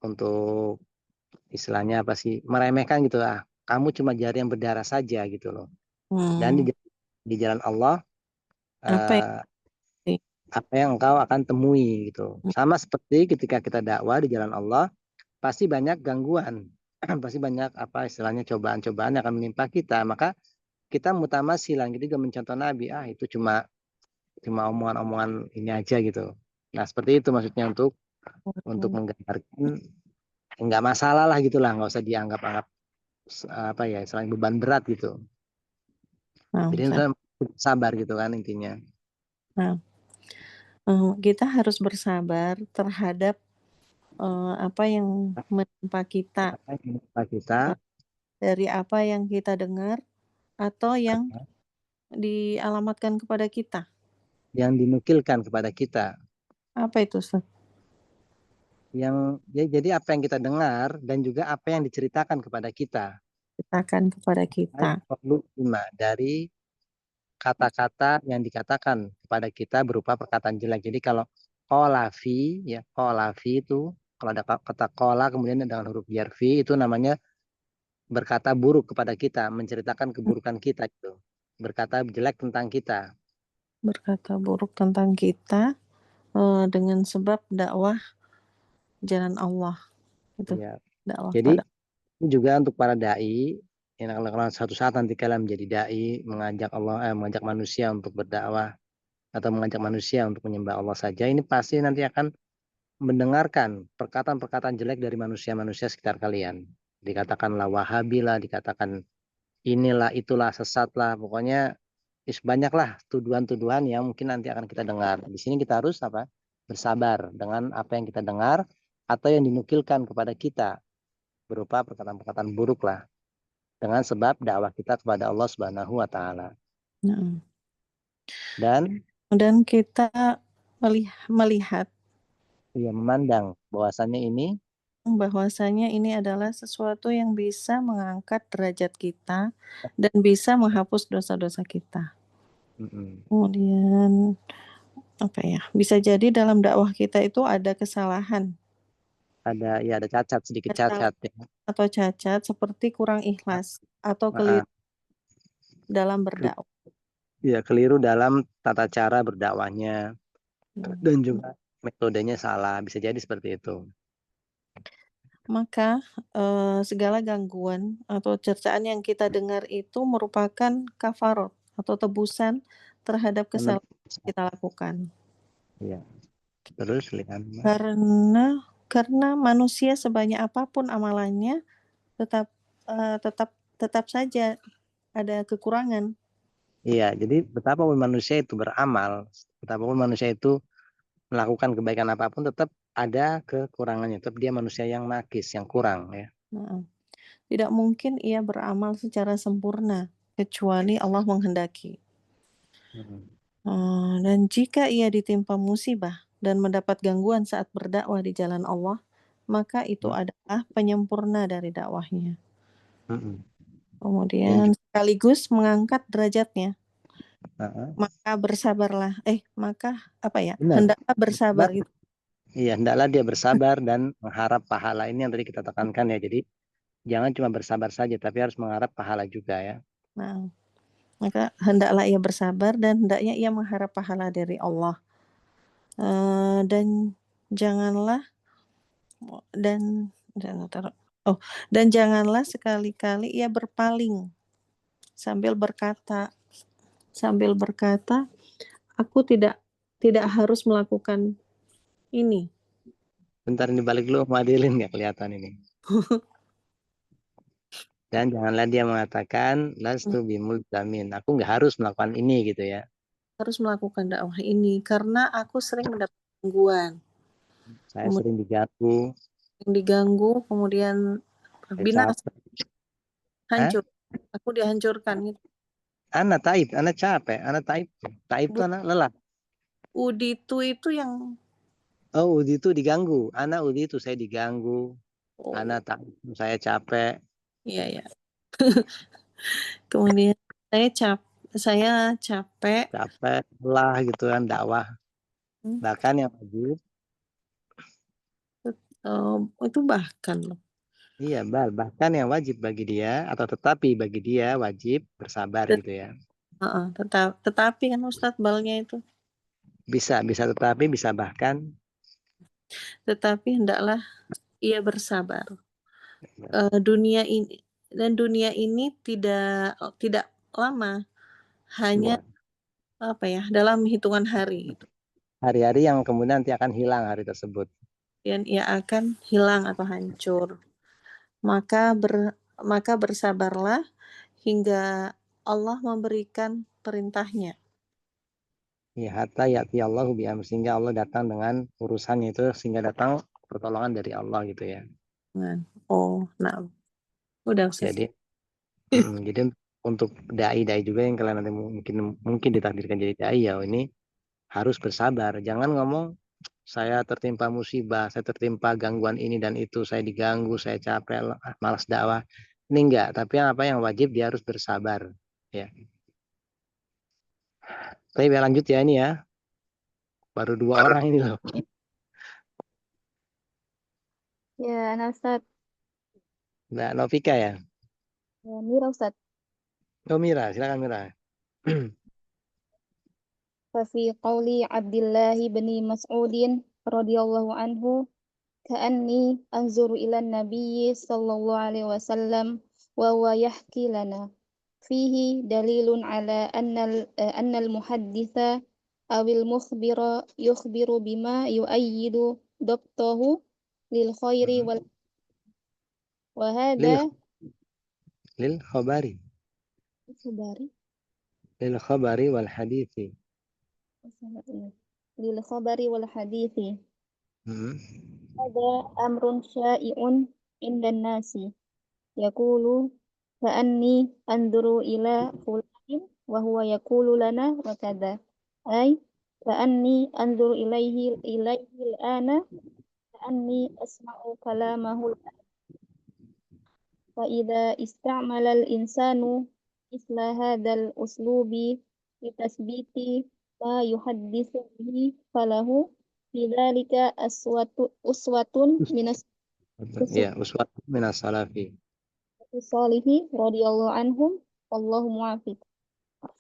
Untuk istilahnya apa sih? Meremehkan gitu lah. Kamu cuma jari yang berdarah saja gitu loh. Dan di jalan Allah apa yang engkau akan temui gitu. Sama seperti ketika kita dakwah di jalan Allah, pasti banyak gangguan, pasti banyak apa istilahnya cobaan-cobaan yang akan menimpa kita. Maka kita mutamasilan gitu juga mencontoh Nabi, itu cuma omongan-omongan ini aja gitu. Nah, seperti itu maksudnya untuk menggambarkan nggak masalah lah gitulah, nggak usah dianggap apa ya, selain beban berat gitu. Nah, Jadi Ustaz. sabar gitu kan intinya. Nah, kita harus bersabar terhadap apa yang menimpa kita, Kita dari apa yang kita dengar atau yang dialamatkan kepada kita. yang dinukilkan kepada kita, Apa itu, Ustaz? yang ya, jadi apa yang kita dengar dan juga apa yang diceritakan kepada kita. Ceritakan kepada kita. Perlu lima dari kata-kata yang dikatakan kepada kita berupa perkataan jelek. Jadi kalau qolafi ya, qolafi itu kalau ada kata qola kemudian dengan huruf jar fi itu namanya berkata buruk kepada kita, menceritakan keburukan kita itu. Berkata jelek tentang kita. Berkata buruk tentang kita dengan sebab dakwah jalan Allah. Itu Ya. dakwah Jadi pada ini juga untuk para dai, yang kalau satu saat nanti kalian menjadi dai, mengajak manusia untuk berdakwah atau mengajak manusia untuk menyembah Allah saja, ini pasti nanti akan mendengarkan perkataan-perkataan jelek dari manusia-manusia sekitar kalian. Dikatakanlah Wahabi lah, dikatakan inilah, itulah, sesat lah, pokoknya banyaklah tuduhan-tuduhan yang mungkin nanti akan kita dengar. Di sini kita harus apa? Bersabar dengan apa yang kita dengar atau yang dinukilkan kepada kita berupa perkataan-perkataan buruk lah, dengan sebab dakwah kita kepada Allah Subhanahu wa taala. Dan kita melihat memandang bahwasanya ini adalah sesuatu yang bisa mengangkat derajat kita dan bisa menghapus dosa-dosa kita. Kemudian apa ya? Bisa jadi dalam dakwah kita itu ada kesalahan. Ada cacat, sedikit cacat ya. Atau cacat seperti kurang ikhlas atau keliru dalam berdakwah. Ya, keliru dalam tata cara berdakwahnya dan juga metodenya salah, bisa jadi seperti itu. Maka segala gangguan atau cercaan yang kita dengar itu merupakan kafarot atau tebusan terhadap kesalahan yang kita lakukan. Iya. Terus lihat. Karena manusia sebanyak apapun amalannya tetap saja ada kekurangan. Iya, jadi betapapun manusia itu beramal, betapapun manusia itu melakukan kebaikan apapun, tetap ada kekurangannya. Tetap dia manusia yang nakis, yang kurang ya. Tidak mungkin ia beramal secara sempurna kecuali Allah menghendaki. Dan jika ia ditimpa musibah dan mendapat gangguan saat berdakwah di jalan Allah, maka itu adalah penyempurna dari dakwahnya. Kemudian sekaligus mengangkat derajatnya. Maka bersabarlah. Hendaklah bersabar gitu. Iya, hendaklah dia bersabar dan mengharap pahala. Ini yang tadi kita tekankan ya. Jadi jangan cuma bersabar saja, tapi harus mengharap pahala juga ya. Maka hendaklah ia bersabar dan hendaknya ia mengharap pahala dari Allah. Dan janganlah sekali-kali ia berpaling sambil berkata, aku tidak harus melakukan ini. Bentar, ini balik dulu, Madilin nggak kelihatan ini. Dan janganlah dia mengatakan lastu bimulzamin, aku nggak harus melakukan ini gitu ya. Harus melakukan dakwah ini karena aku sering mendapat gangguan. Saya sering diganggu, kemudian binasa, hancur. Aku dihancurkan gitu. Anak capek, anak taib itu anak lelah. Uditu itu yang Udi itu diganggu, anak Udi itu saya diganggu, anak taib saya capek. Iya. Kemudian saya capek lah gitu kan dakwah. Bahkan yang wajib itu bahkan loh. Iya, bahkan yang wajib bagi dia atau tetapi bagi dia wajib bersabar gitu ya. Tetapi kan Ustadz balnya itu. Bisa tetapi, bisa bahkan. Tetapi hendaklah ia bersabar. Dunia ini tidak lama, hanya dalam hitungan hari. Hari-hari yang kemudian nanti akan hilang hari tersebut. dan ia akan hilang atau hancur. Maka bersabarlah hingga Allah memberikan perintahnya. Ya, hatta ya'ti Allahu bi amri, sehingga Allah datang dengan urusannya itu, sehingga datang pertolongan dari Allah gitu ya. Oh, nah, udah Ustaz. Jadi jadi untuk dai-dai juga yang kalian nanti mungkin ditakdirkan jadi dai, ya ini harus bersabar. Jangan ngomong saya tertimpa musibah, saya tertimpa gangguan ini dan itu, saya diganggu, saya capek, malas dakwah. Ini enggak, tapi apa yang wajib dia harus bersabar, ya. Tapi lanjut ya ini ya. Baru 2 orang ini loh. Ya, nah Ustaz. Mbak Novika ya. Ya, Mira Ustaz. Oh Mira, silakan Mira. Fafi qawli Abdillahi bin Mas'udin radhiyallahu anhu ka'anni anzuru ila nabiyyi sallallahu alaihi wasallam wa huwa yahki lana fihi dalilun ala anna al-muhadditha awil mukhbira yukhbiru bima yu'ayyidu dabtahu lil khairi wal wa hadha lil khabari lil khabari wal hadithi. lil khabari wal hadithi. Hmm. Hadha amrun syai'un indan nasi yaqulu ka'anni anduru ila fulanin wa huwa yaqulu lana wa kadha ay ka'anni anduru ilaihi al-ana ka'anni asma'u kalamahu fa idza ista'mala al-insanu misla hadzal uslubi litasbiti ma yuhadditsu bihi falahu lidzalika uswatun minas Ya, uswatun minas salafi. salihi radhiyallahu anhum wallahu muwaffiq.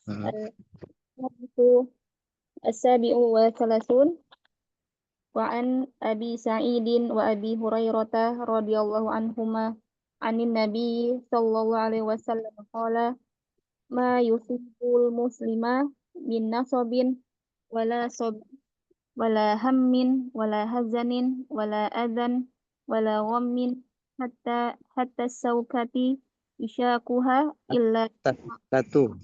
Al-haditsu as-sabi'u wa thalathun wa an Abi Sa'idin wa Abi Hurairah radhiyallahu anhuma anin Nabi sallallahu alaihi wasallam qala ma yusibul muslima min nasabin wala sab wala hammin wala hazanin wala adan wala ghammin hatta saukati yushakuha illa Satu.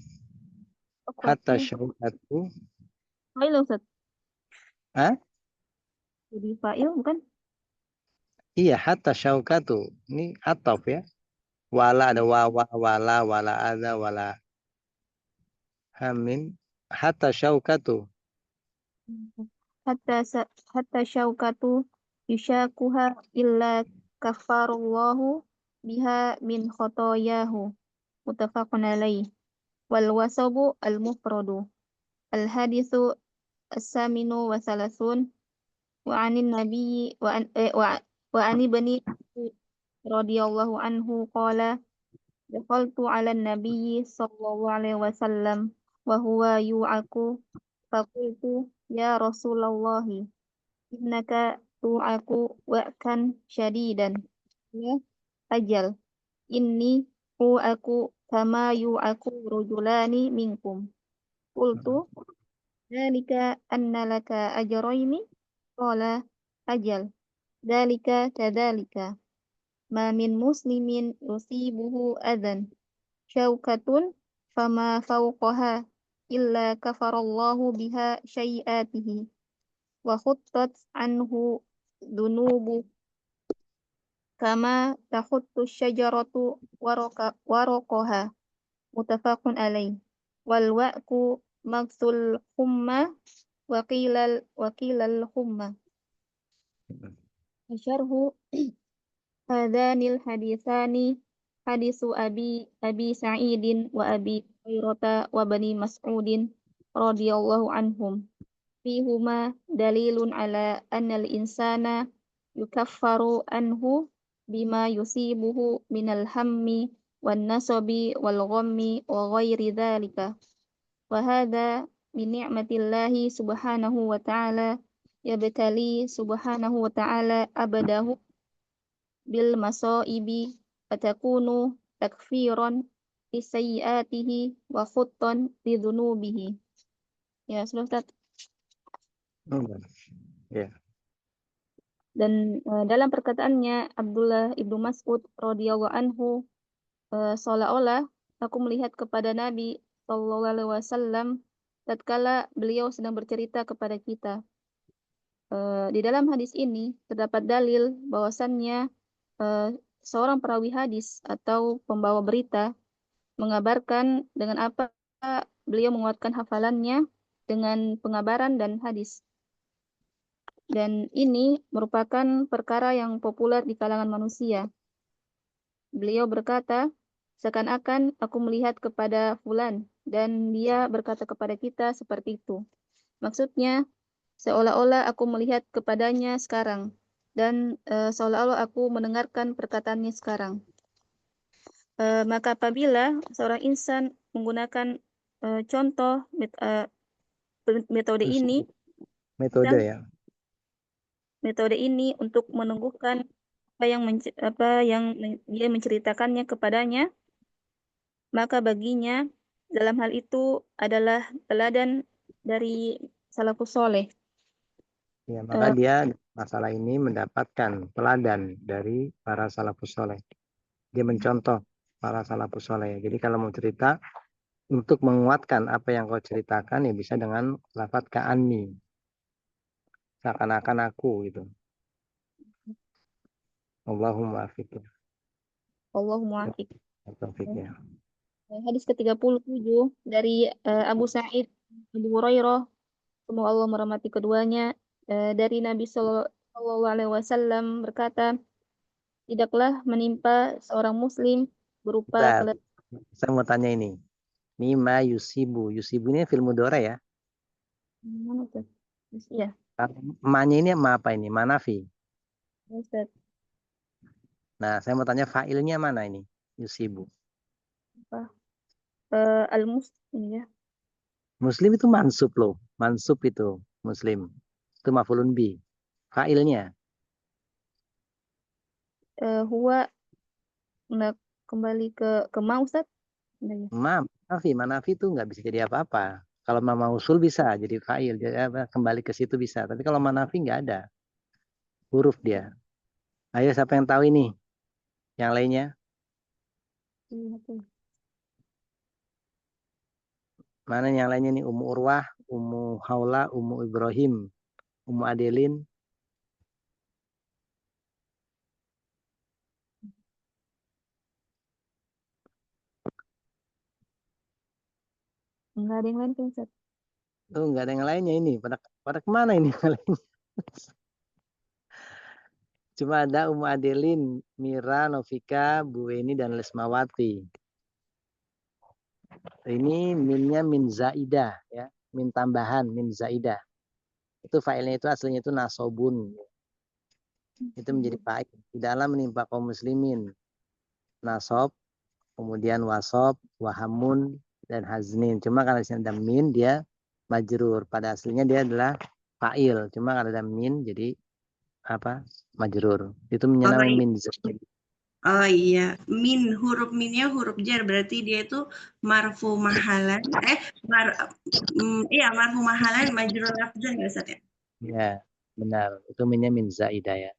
Hatta syaukatu. Fa'il Ustaz. Hah? Jadi fa'il bukan? Iya, hatta syaukatu. Ini atop ya. Wala ada wala ada wala hamin. Hatta syaukatu. Hatta syaukatu yushakuha illa kafarallahu biha min khotoyahu. Muttafaqun alaih. Wal wasabu al mufradu. Al hadithu as-saminu wa salasun wa anin nabiyyi wa ani bani radhiyallahu anhu qala dakhaltu ala nabiyyi sallallahu alaihi wasallam wa huwa yu'aku faqultu ya Rasulullah innaka tu'aku wa'kan syadidan ya ajal inni u'aku kama yu'aku rajulani minkum qultu dzalika anna laka ajraini qala ajal dzalika kadzalika ma min muslimin yusibuhu adan syaukatun fama fawqaha illa kafarallahu biha syai'atihi wa khuttat anhu dunubu kama takhuttu syajaratu waraqaha. Muttafaqun alaih. Wal wa'ku maksul humma wa qilal humma. Syarhu hadhanil hadithani hadisu Abi Sa'idin wa Abi Hurairah wa Bani Mas'udin radhiyallahu anhum. Fihuma dalilun ala annal insana yukaffaru anhu bima yusibuhu minal hammi wan nasabi wal ghammi wa ghairi dhalika. Wa hadha min ni'matillahi subhanahu wa ta'ala yabtali subhanahu wa ta'ala abadahu bil masaibi fatakunu takfiran li sayyiatihi wa khuttan li dhunubihi. Ya, sudah Ustaz. Ya. Dan dalam perkataannya Abdullah ibnu Mas'ud radhiyallahu anhu, seolah-olah aku melihat kepada Nabi Shallallahu Alaihi Wasallam tatkala beliau sedang bercerita kepada kita. Di dalam hadis ini terdapat dalil bahwasannya seorang perawi hadis atau pembawa berita mengabarkan dengan apa beliau menguatkan hafalannya dengan pengabaran dan hadis. Dan ini merupakan perkara yang populer di kalangan manusia. Beliau berkata, seakan-akan aku melihat kepada fulan dan dia berkata kepada kita seperti itu. Maksudnya, seolah-olah aku melihat kepadanya sekarang dan seolah-olah aku mendengarkan perkataannya sekarang. Maka apabila seorang insan menggunakan contoh metode ini, metode ini untuk menumbuhkan apa yang dia menceritakannya kepadanya, maka baginya dalam hal itu adalah teladan dari salafus soleh. Ya, maka dia masalah ini mendapatkan teladan dari para salafus soleh. Dia mencontoh para salafus soleh. Jadi kalau mau cerita untuk menguatkan apa yang kau ceritakan ya bisa dengan lafadz ka'anni. Seakan-akan aku gitu. Allahumma afiq. Allahumma afiq. Ya. Hadis ke-37 dari Abu Sa'id Abu Hurairah, semoga Allah merahmati keduanya, dari Nabi Sallallahu Alaihi Wasallam berkata, tidaklah menimpa seorang muslim berupa saya mau tanya ini. Mima yusibu. Yusibu ini film mudhari ya? Mana tuh? Iya. Ma-nya ini ma apa ini? Manafi. Ustaz. Nah, saya mau tanya fa'ilnya mana ini? Yusibu. Apa? Al-Muslim ya. Muslim itu mansub loh. Mansub itu muslim. Itu maf'ulun bi. Fa'ilnya. Huwa kembali ke ma Ustaz. Manafi itu nggak bisa jadi apa-apa. Kalau ma usul bisa jadi fa'il, jadi kembali ke situ bisa. Tapi kalau manafi nggak ada huruf dia. Ayo siapa yang tahu ini? Yang lainnya? Mana yang lainnya nih? Ummu Urwah, Ummu Haula, Ummu Ibrahim, Ummu Adelin. Enggak ada yang lain kan Ustaz? Oh, nggak ada yang lainnya ini. Pada kemana ini yang lainnya? Cuma ada Ummu Adelin, Mira, Novika, Bueni, dan Lesmawati. Ini minnya min zaidah ya, min tambahan, min zaidah. Itu failnya itu aslinya itu nasobun. Itu menjadi fa'il di dalam menimpa kaum muslimin. Nasob, kemudian wasob, wahamun, dan haznin. Cuma kalau ada min dia majrur. Pada aslinya dia adalah fa'il. Cuma kalau ada min jadi apa? Majrur. Itu menyenang min zaidah. Oh iya, huruf minnya huruf jar, berarti dia itu marfu mahalan, marfu mahalan majrur lafzan ya Ustaz ya? Ya, benar. Itu minnya min zaidah ya.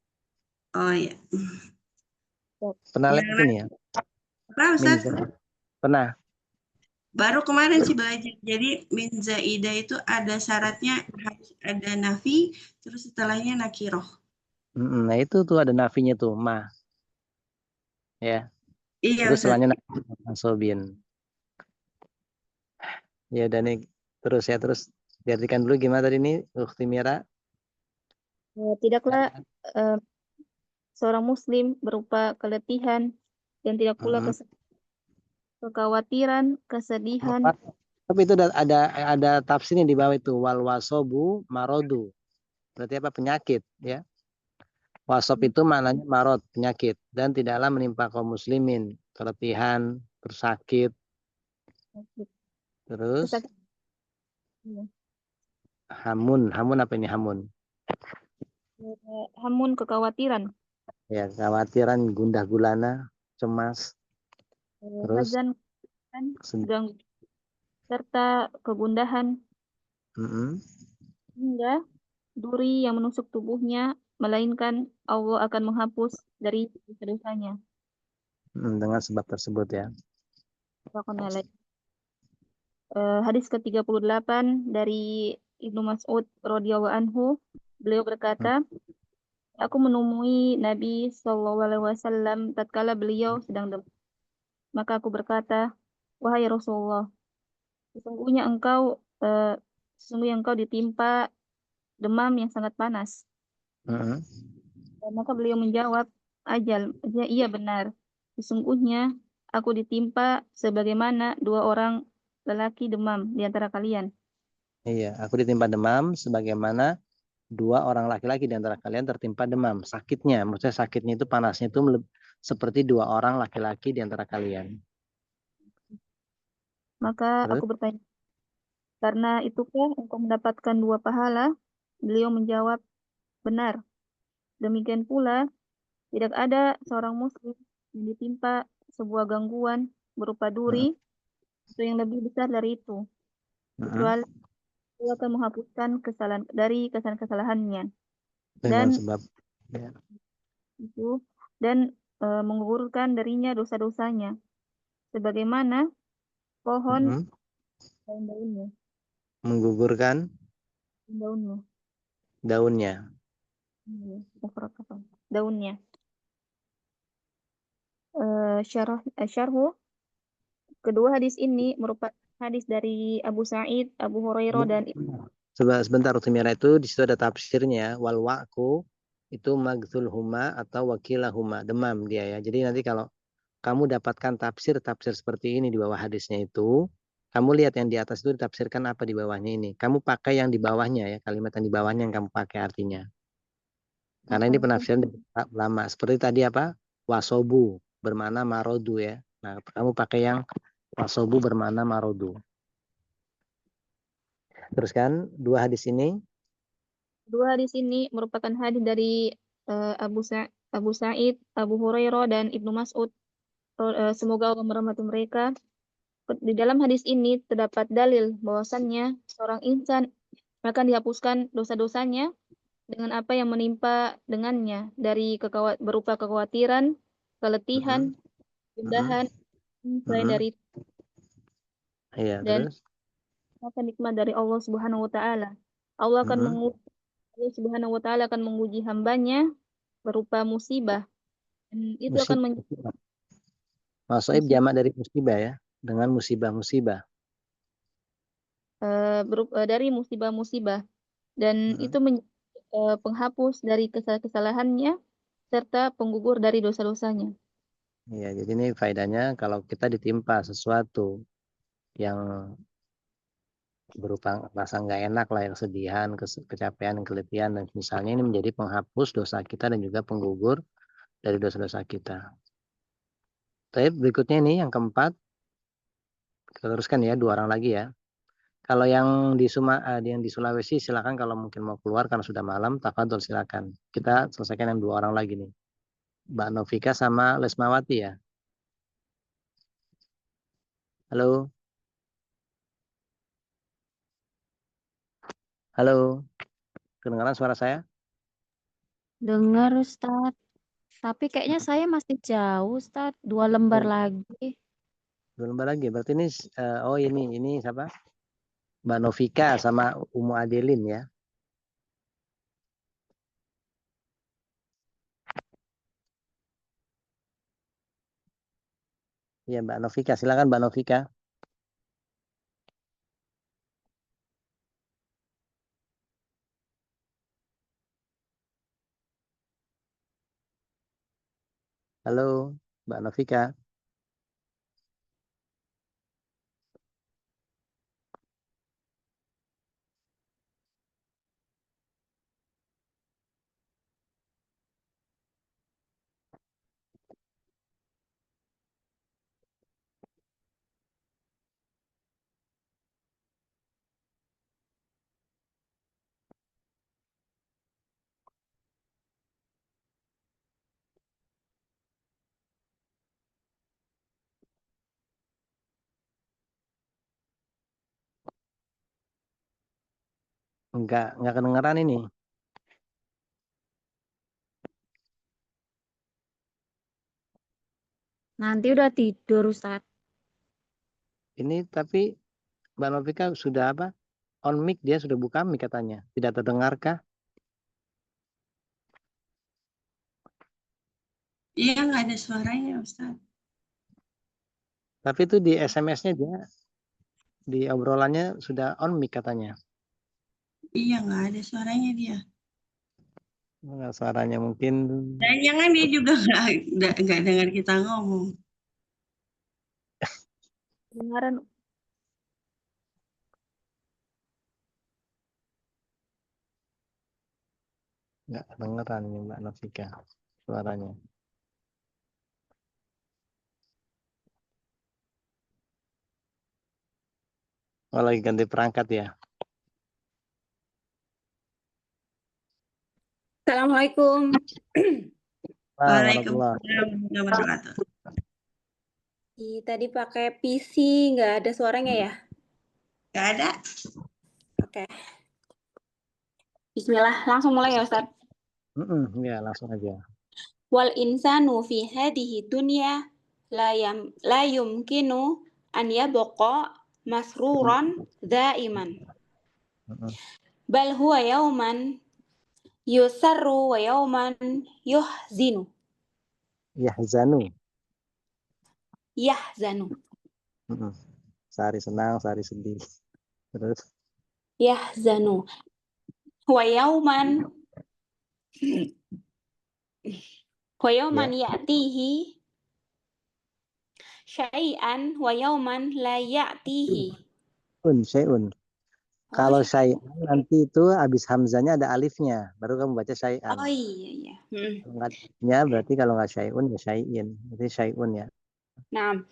Oh iya. Pernah lihat ini ya? Pernah Ustaz? Pernah. Baru kemarin sih belajar. Jadi min zaidah itu ada syaratnya harus ada nafi, terus setelahnya nakiroh. Nah itu tuh ada nafinya tuh ma. Ya. Iya, Terus Ustaz. setelahnya nasobin. Ya dan terus diartikan dulu gimana tadi ini Ukhti Mira? Tidaklah seorang muslim berupa keletihan dan tidak pula kekhawatiran, kesedihan. Tapi itu ada tafsirnya di bawah itu wal wasobu marodu. Berarti apa? Penyakit ya. Wasob itu maknanya marod, penyakit, dan tidaklah menimpa kaum muslimin keletihan, tersakit. Terus hamun apa ini hamun? Hamun kekhawatiran. Ya, kekhawatiran, gundah gulana, cemas. Terus hazan, serta kegundahan. Hingga duri yang menusuk tubuhnya melainkan Allah akan menghapus dari dosanya. Dengan sebab tersebut ya. Hadis ke-38 dari Ibnu Mas'ud radhiyallahu anhu, beliau berkata, aku menemui Nabi SAW tatkala beliau sedang demam. Maka aku berkata, wahai Rasulullah, sesungguhnya engkau ditimpa demam yang sangat panas. Maka beliau menjawab, ajal, ya, iya benar. Sesungguhnya aku ditimpa sebagaimana dua orang lelaki demam di antara kalian. Iya, aku ditimpa demam sebagaimana dua orang laki-laki di antara kalian tertimpa demam. Sakitnya, maksudnya sakitnya itu panasnya itu seperti dua orang laki-laki di antara kalian. Maka Terus? aku bertanya, karena itukah engkau mendapatkan dua pahala? Beliau menjawab, benar. Demikian pula, tidak ada seorang muslim yang ditimpa sebuah gangguan berupa duri atau yang lebih besar dari itu, kecuali Allah akan menghapuskan kesalahan-kesalahannya Dengan dan sebab ya. itu dan menggugurkan darinya dosa-dosanya, sebagaimana pohon daun-daunnya, Menggugurkan daunnya, daunnya. daunnya. Syarhu kedua hadis ini merupakan hadis dari Abu Sa'id, Abu Hurairah dan Sebentar, Utimira, itu di situ ada tafsirnya. Wal wa'ku itu magzulhuma atau wakilahuma, demam dia ya. Jadi nanti kalau kamu dapatkan tafsir seperti ini di bawah hadisnya itu, kamu lihat yang di atas itu ditafsirkan apa di bawahnya ini. Kamu pakai yang di bawahnya ya, kalimat yang di bawahnya yang kamu pakai artinya. Karena ini penafsiran dari ulama. Seperti tadi apa? Wasobu bermakna marodu ya. Nah, kamu pakai yang wasobu bermakna marodu. Terus kan dua hadis ini merupakan hadis dari Abu Sa'id, Abu Hurairah dan Ibnu Mas'ud. Semoga Allah merahmati mereka. Di dalam hadis ini terdapat dalil bahwasannya seorang insan akan dihapuskan dosa-dosanya dengan apa yang menimpa dengannya dari berupa kekhawatiran, keletihan, gundahan, selain dari iya, dan terus akan nikmat dari Allah Subhanahu wa taala. Allah akan Allah Subhanahu wa taala akan menguji hambanya berupa musibah. Dan itu akan musibah. Maksudnya jamak dari musibah ya, dengan musibah-musibah. dari musibah-musibah dan itu menjadi penghapus dari kesalahannya serta penggugur dari dosa-dosanya. Iya, jadi ini faedahnya kalau kita ditimpa sesuatu yang berupa rasa nggak enak lah, yang kesedihan, kecapean, keletihan, dan misalnya ini menjadi penghapus dosa kita dan juga penggugur dari dosa-dosa kita. Tapi berikutnya ini yang keempat, kita teruskan ya, dua orang lagi ya. Kalau yang di Sulawesi silakan, kalau mungkin mau keluar karena sudah malam, tafadhol silakan. Kita selesaikan yang dua orang lagi nih. Mbak Novika sama Lesmawati ya. Halo. Halo. Kedengaran suara saya? Dengar Ustadz. Tapi kayaknya saya masih jauh Ustadz. 2 lembar lagi. 2 lembar lagi. Berarti ini oh ini siapa? Mbak Novika sama Umu Adelin ya. Iya, Mbak Novika, silakan Mbak Novika. Halo, Mbak Novika. Enggak kedengeran ini. Nanti udah tidur, Ustaz. Ini tapi Mbak Novika sudah apa? On mic, dia sudah buka mic katanya. Tidak terdengarkah? Iya, nggak ada suaranya, Ustaz. Tapi itu di SMS-nya dia, di obrolannya sudah on mic katanya. Iya, nggak ada suaranya dia. Nggak, suaranya mungkin Jangan dia juga nggak dengar kita ngomong. Dengaran. nggak kedengeran ini Mbak Novika suaranya. Oh, lagi ganti perangkat ya. Assalamualaikum. Waalaikumsalam. Waalaikumsalam warahmatullahi wabarakatuh. Tadi pakai PC, nggak ada suaranya ya? Nggak ada. Oke. Bismillah, langsung mulai ya Ustaz. Ya, langsung aja. Wal insanu fi hadhihi dunya la yumkinu an yabqa masruran daiman. Bal huwa yauman yusarru wa yauman yuhzinu. Yahzanu. Yahzanu. Sehari senang, sehari sedih. Terus Yahzanu. Wa yauman ya'tihi syai'an wa yauman la ya'tihi. Syai'un. Kalau syai'an nanti itu habis hamzanya ada alifnya, baru kamu baca syai'an. Oh iya. Ya, berarti kalau nggak syai'un ya syai'in. Berarti syai'un ya. Nah,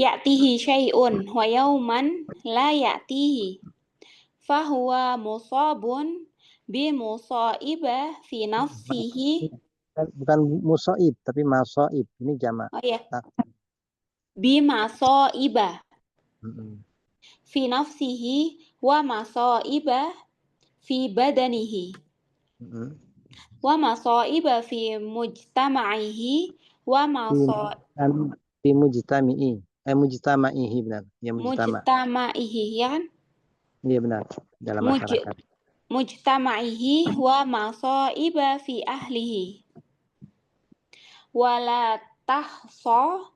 ya'tihi syai'un wa yauman la ya'tihi. Fahuwa musabun bi musaiba fi nafsihi. Bukan musoib, tapi masoib. Ini jamak. Oh iya. Bi masaiba. Fi nafsihi wa masaiba fi badanihi. Wa masaiba fi mujtama'ihi wa fi mujtami'i. Mujtama'ihi benar. Ya mujtama'ihi ya kan? Iya benar. Dalam masyarakat. Mujtama'ihi wa masaiba fi ahlihi. Wala tahsa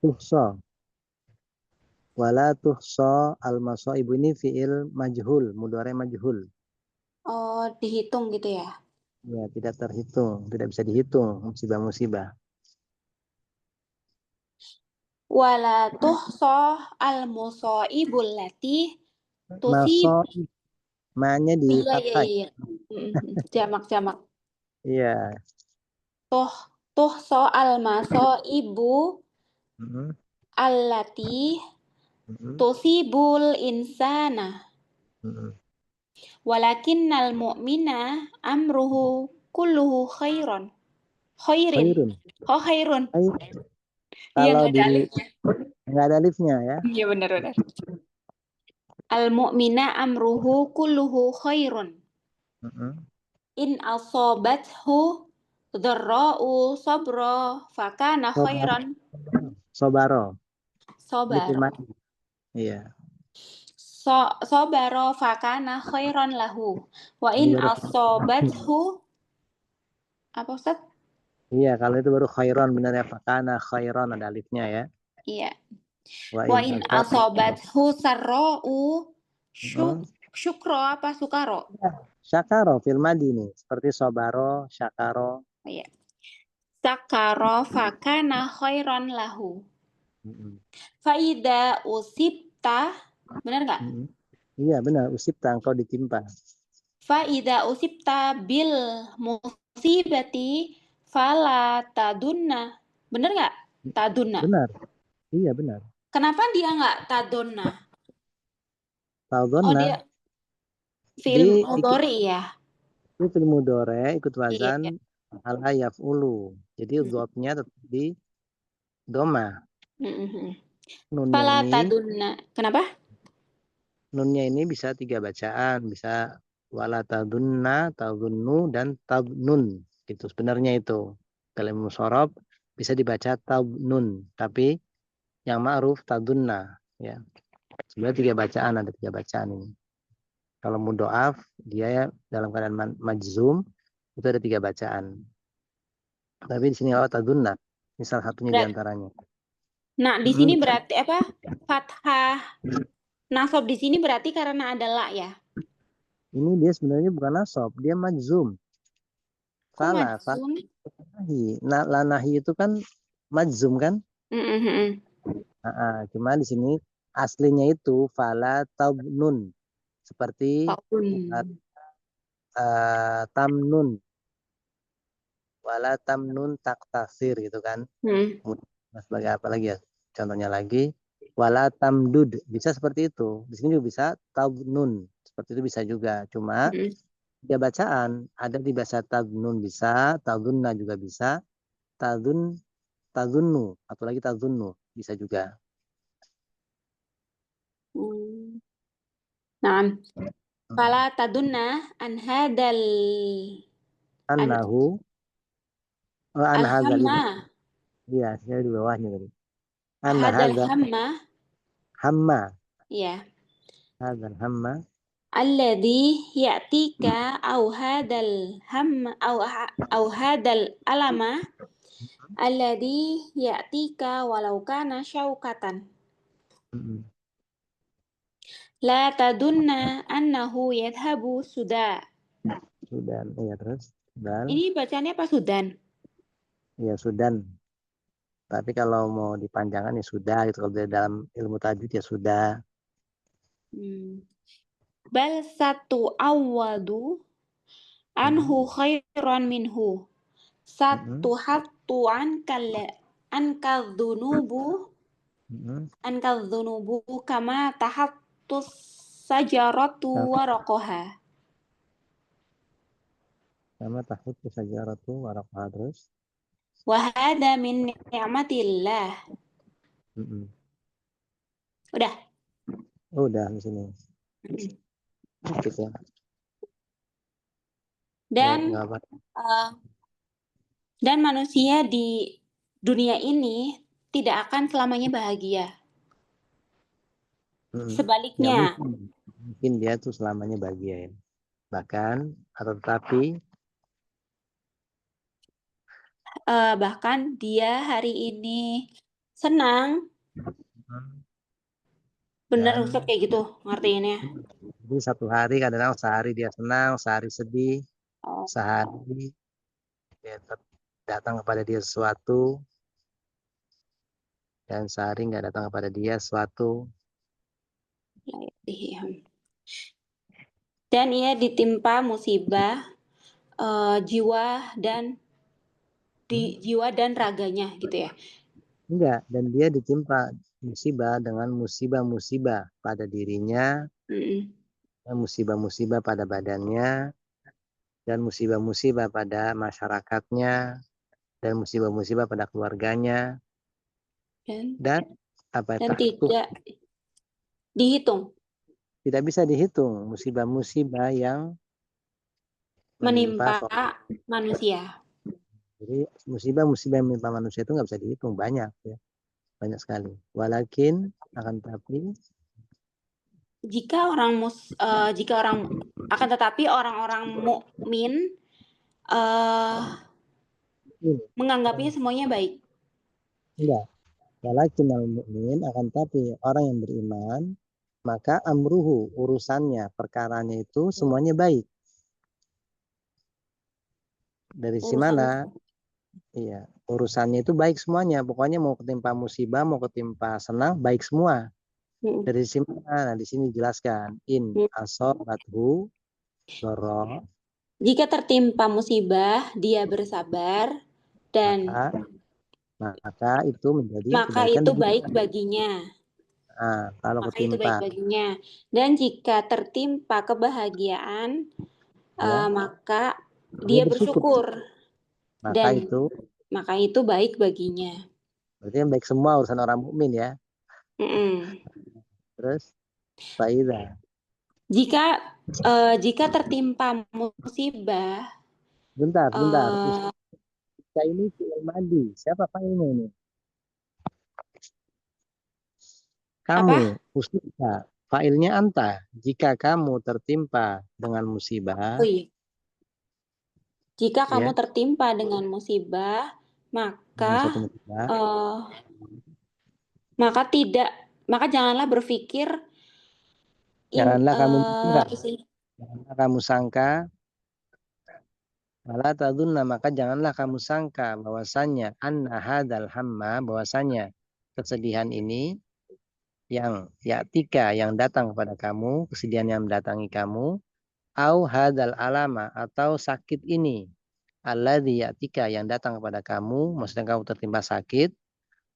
tuhsa. Wala tuhsa al-masaib ini fi'il majhul, mudhari majhul. Oh, dihitung gitu ya? Ya, tidak terhitung, tidak bisa dihitung musibah-musibah. Wala tuhsa al-musaibul lati tusib. Ma-nya di fathah. Iya. Jamak. Iya. Tuhsa al-masaibu allati tusibul insana. Walakinnal mu'mina amruhu kulluhu khairin. Oh, khairun. Kalau nggak ada alifnya ya. Iya benar. Al mu'mina amruhu kulluhu khairun. In asobathu dharra'u sabra fakana khairan. Sobaro. Iya. Sobaro fakana khairan lahu. Wa in asobathu apa Ustaz? Iya, kalau itu baru khairan benar ya, fakana khairan ada alifnya ya. Iya. Wa in asobathu sarra'u syukro apa sukaro? Syakaro fil madi nih, seperti sobaro, syakaro. Iya. Sakaro fakana khairan lahu. Faida usibta, benar nggak? Iya benar, usibta engkau ditimpa. Faida usibta bil musibati fala tadunna, benar nggak? Tadunna. Benar, iya benar. Kenapa dia nggak tadunna? Tadunna. Oh dia film mudhari ya? Itu film mudhari ikut wazan ala yaf'ulu. Jadi dhamnya tetap di doma. Fala tadunna. Kenapa? Nunnya ini bisa 3 bacaan, bisa wala tadunna, tadunnu, dan tabnun. Itu sebenarnya itu. Kalau musyarab bisa dibaca tabnun, tapi yang ma'ruf tadunna, ya. Sebenarnya ada tiga bacaan ini. Kalau mudhoaf dia dalam keadaan majzum itu ada tiga bacaan. Tapi di sini tadunna, misal satunya di antaranya. Nah, di sini berarti apa? Fathah nasab di sini berarti karena ada la ya. Ini dia sebenarnya bukan nasab, dia majzum. Salah, majzum? La nahi itu kan majzum kan? Cuma di sini aslinya itu fala tabnun, seperti tamnun, wala tamnun taktasir gitu kan. Sebagai apa lagi ya? Contohnya lagi wala tamdud, bisa seperti itu. Di sini juga bisa tabnun, seperti itu bisa juga. Cuma dia bacaan ada di bahasa tabnun bisa, tabunna juga bisa, tadunnu atau lagi tadunnu bisa juga. Nah, fala tadunna an hadal Annahu an hadzal ini. Iya, saya di bawahnya tadi. An hadal hamma. Iya. Hadzal hamma alladhi ya'tika au hadal hamma au hadal alama alladhi ya'tika walau kana syaukatan. La tadunna annahu yadhabu Sudan. Iya terus. Dan ini bacanya apa Sudan? Iya Sudan. Tapi kalau mau dipanjangkan ya sudah gitu. Kalau dalam ilmu tajwid ya sudah. Bal satu awadu anhu khairan minhu. Satu hatu ankadzunubu kama tahattus sajaratu waraqaha. Kama tahattus sajaratu waraqaha terus. Wahada min ni'matillah. Udah. Udah di sini. Gitu ya. Dan manusia di dunia ini tidak akan selamanya bahagia. Sebaliknya. Ya, mungkin dia tuh selamanya bahagia ya. Bahkan atau tetapi bahkan dia hari ini senang. Bener Ustaz kayak gitu ngertiinnya. Jadi satu hari kadang-kadang sehari dia senang, sehari sedih, sehari dia datang kepada dia sesuatu, dan sehari nggak datang kepada dia sesuatu. Dan ia ditimpa musibah jiwa dan raganya gitu ya. Enggak, dan dia ditimpa musibah dengan musibah-musibah pada dirinya, musibah-musibah pada badannya, dan musibah-musibah pada masyarakatnya, dan musibah-musibah pada keluarganya, dan tidak dihitung. Tidak bisa dihitung musibah-musibah yang menimpa manusia. Jadi musibah-musibah yang menimpa manusia itu nggak bisa dihitung, banyak ya, banyak sekali. Walakin akan tetapi orang-orang mukmin menganggapnya semuanya baik. Enggak. Walakin al-mu'min akan tetapi orang yang beriman maka amruhu urusannya, perkaranya itu semuanya baik. Dari si mana? Iya, urusannya itu baik semuanya. Pokoknya mau ketimpa musibah, mau ketimpa senang, baik semua. Dari sisi mana? Nah, di sini dijelaskan in asobathu doro. Jika tertimpa musibah, dia bersabar dan maka itu menjadi baik baginya. Nah, kalau maka itu baik baginya. Dan jika tertimpa kebahagiaan, maka dia bersyukur. Maka itu baik baginya. Berarti yang baik semua urusan orang mukmin ya. Terus faida. Jika tertimpa musibah. Bentar. Jika ini fi'il madi. Siapa fa'ilnya ini? Kamu, musibah. Fa'ilnya anta. Jika kamu tertimpa dengan musibah, Oh iya. Jika kamu ya, tertimpa dengan musibah, dengan maka suatu musibah, maka janganlah berpikir janganlah kamu mengira, apa sih? janganlah kamu sangka, wala tadunna, maka janganlah kamu sangka bahwasanya anna hadal hamma, bahwasanya kesedihan ini yang yatika, yang datang kepada kamu, kesedihan yang mendatangi kamu, au hadal alama, atau sakit ini, alladzi yatika, yang datang kepada kamu, maksudnya kamu tertimpa sakit,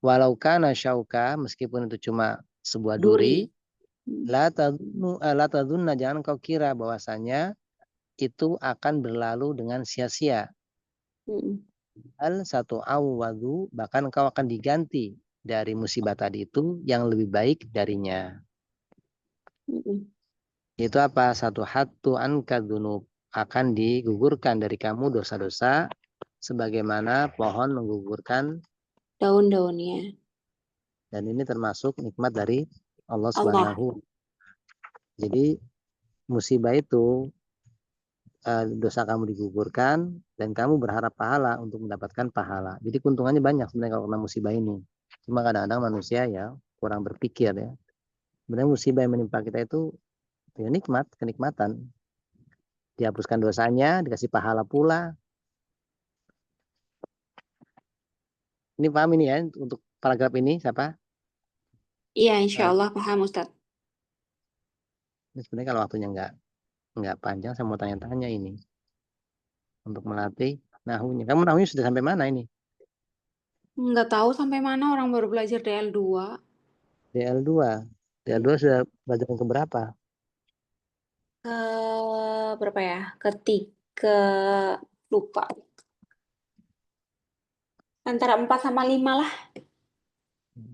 walau kana syauka, meskipun itu cuma sebuah duri, la tadunna, jangan kau kira bahwasanya itu akan berlalu dengan sia-sia. Al satu awwadu, bahkan kau akan diganti dari musibah tadi itu yang lebih baik darinya. Itu apa? Satu hatu anka dzunub, akan digugurkan dari kamu dosa-dosa sebagaimana pohon menggugurkan Daun-daunnya. Dan ini termasuk nikmat dari Allah Allah. Subhanahu. Jadi musibah itu dosa kamu digugurkan dan kamu berharap pahala untuk mendapatkan pahala. Jadi keuntungannya banyak sebenarnya kalau kena musibah ini. Cuma kadang-kadang manusia ya kurang berpikir ya. Sebenarnya musibah yang menimpa kita itu ya nikmat, kenikmatan. Dihapuskan dosanya, dikasih pahala pula. Ini paham ini ya untuk paragraf ini siapa? Iya, insya Allah paham Ustadz. Ini sebenarnya kalau waktunya nggak panjang, saya mau tanya-tanya ini untuk melatih nahunya. Kamu nahunya sudah sampai mana ini? Nggak tahu sampai mana, orang baru belajar DL2. DL2. DL2 sudah belajar ke berapa? Ke berapa ya? Ketiga, lupa. Antara 4 sama 5 lah.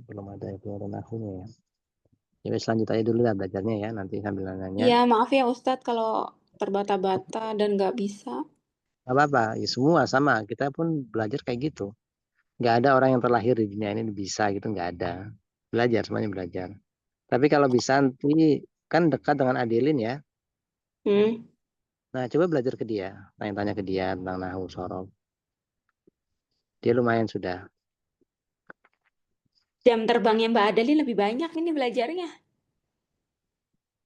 Belum ada itu ada nahunya ya. Ya selanjut aja dulu lah belajarnya ya, nanti sambil nanya. Iya, maaf ya Ustadz kalau terbata-bata dan nggak bisa. Gak apa-apa, ya semua sama. Kita pun belajar kayak gitu. Nggak ada orang yang terlahir di dunia ini bisa gitu, nggak ada. Belajar, semuanya belajar. Tapi kalau bisa nanti kan dekat dengan Adelin ya. Nah, coba belajar ke dia. Tanya-tanya ke dia tentang nahu sorof. Dia lumayan sudah. Jam terbangnya Mbak Adelin lebih banyak ini belajarnya.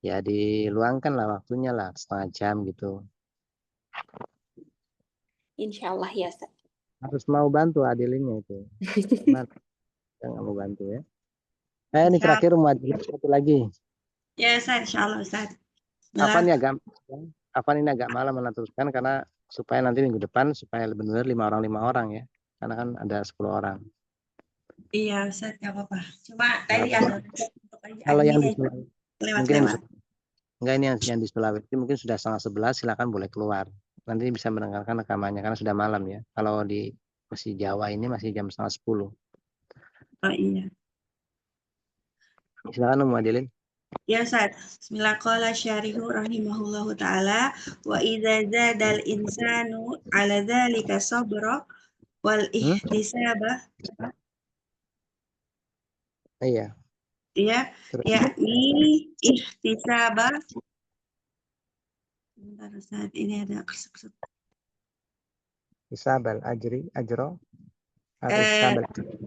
Ya diluangkan lah waktunya lah, setengah jam gitu. Insya Allah ya Ustaz. Harus mau bantu Adelinnya itu. Gimana? Saya nggak mau bantu ya. Ini terakhir mau satu lagi. Ya Ustaz, insya Allah Ustaz. Afan ini agak malam meneruskan karena supaya nanti minggu depan supaya benar 5 orang ya. Karena kan ada 10 orang. Iya Ustaz, nggak apa-apa. Cuma tadi ada kalau yang di lewat-lewat. Enggak, ini yang di Sulawesi mungkin sudah 10:30, silakan boleh keluar. Nanti bisa mendengarkan rekamannya karena sudah malam ya. Kalau di masih Jawa ini masih jam 9:30. Oh iya. Silakan Umu Adelin. Ya Ustaz. Bismillah qala syarihu rahimahullahu ta'ala wa idza zadal insanu ala dzalika sabra wal ihtisaba. Iya. Ya, yakni ihtisaba. Bentar Ustaz, ini ada kesek-kesek. Ihtisabal ajro.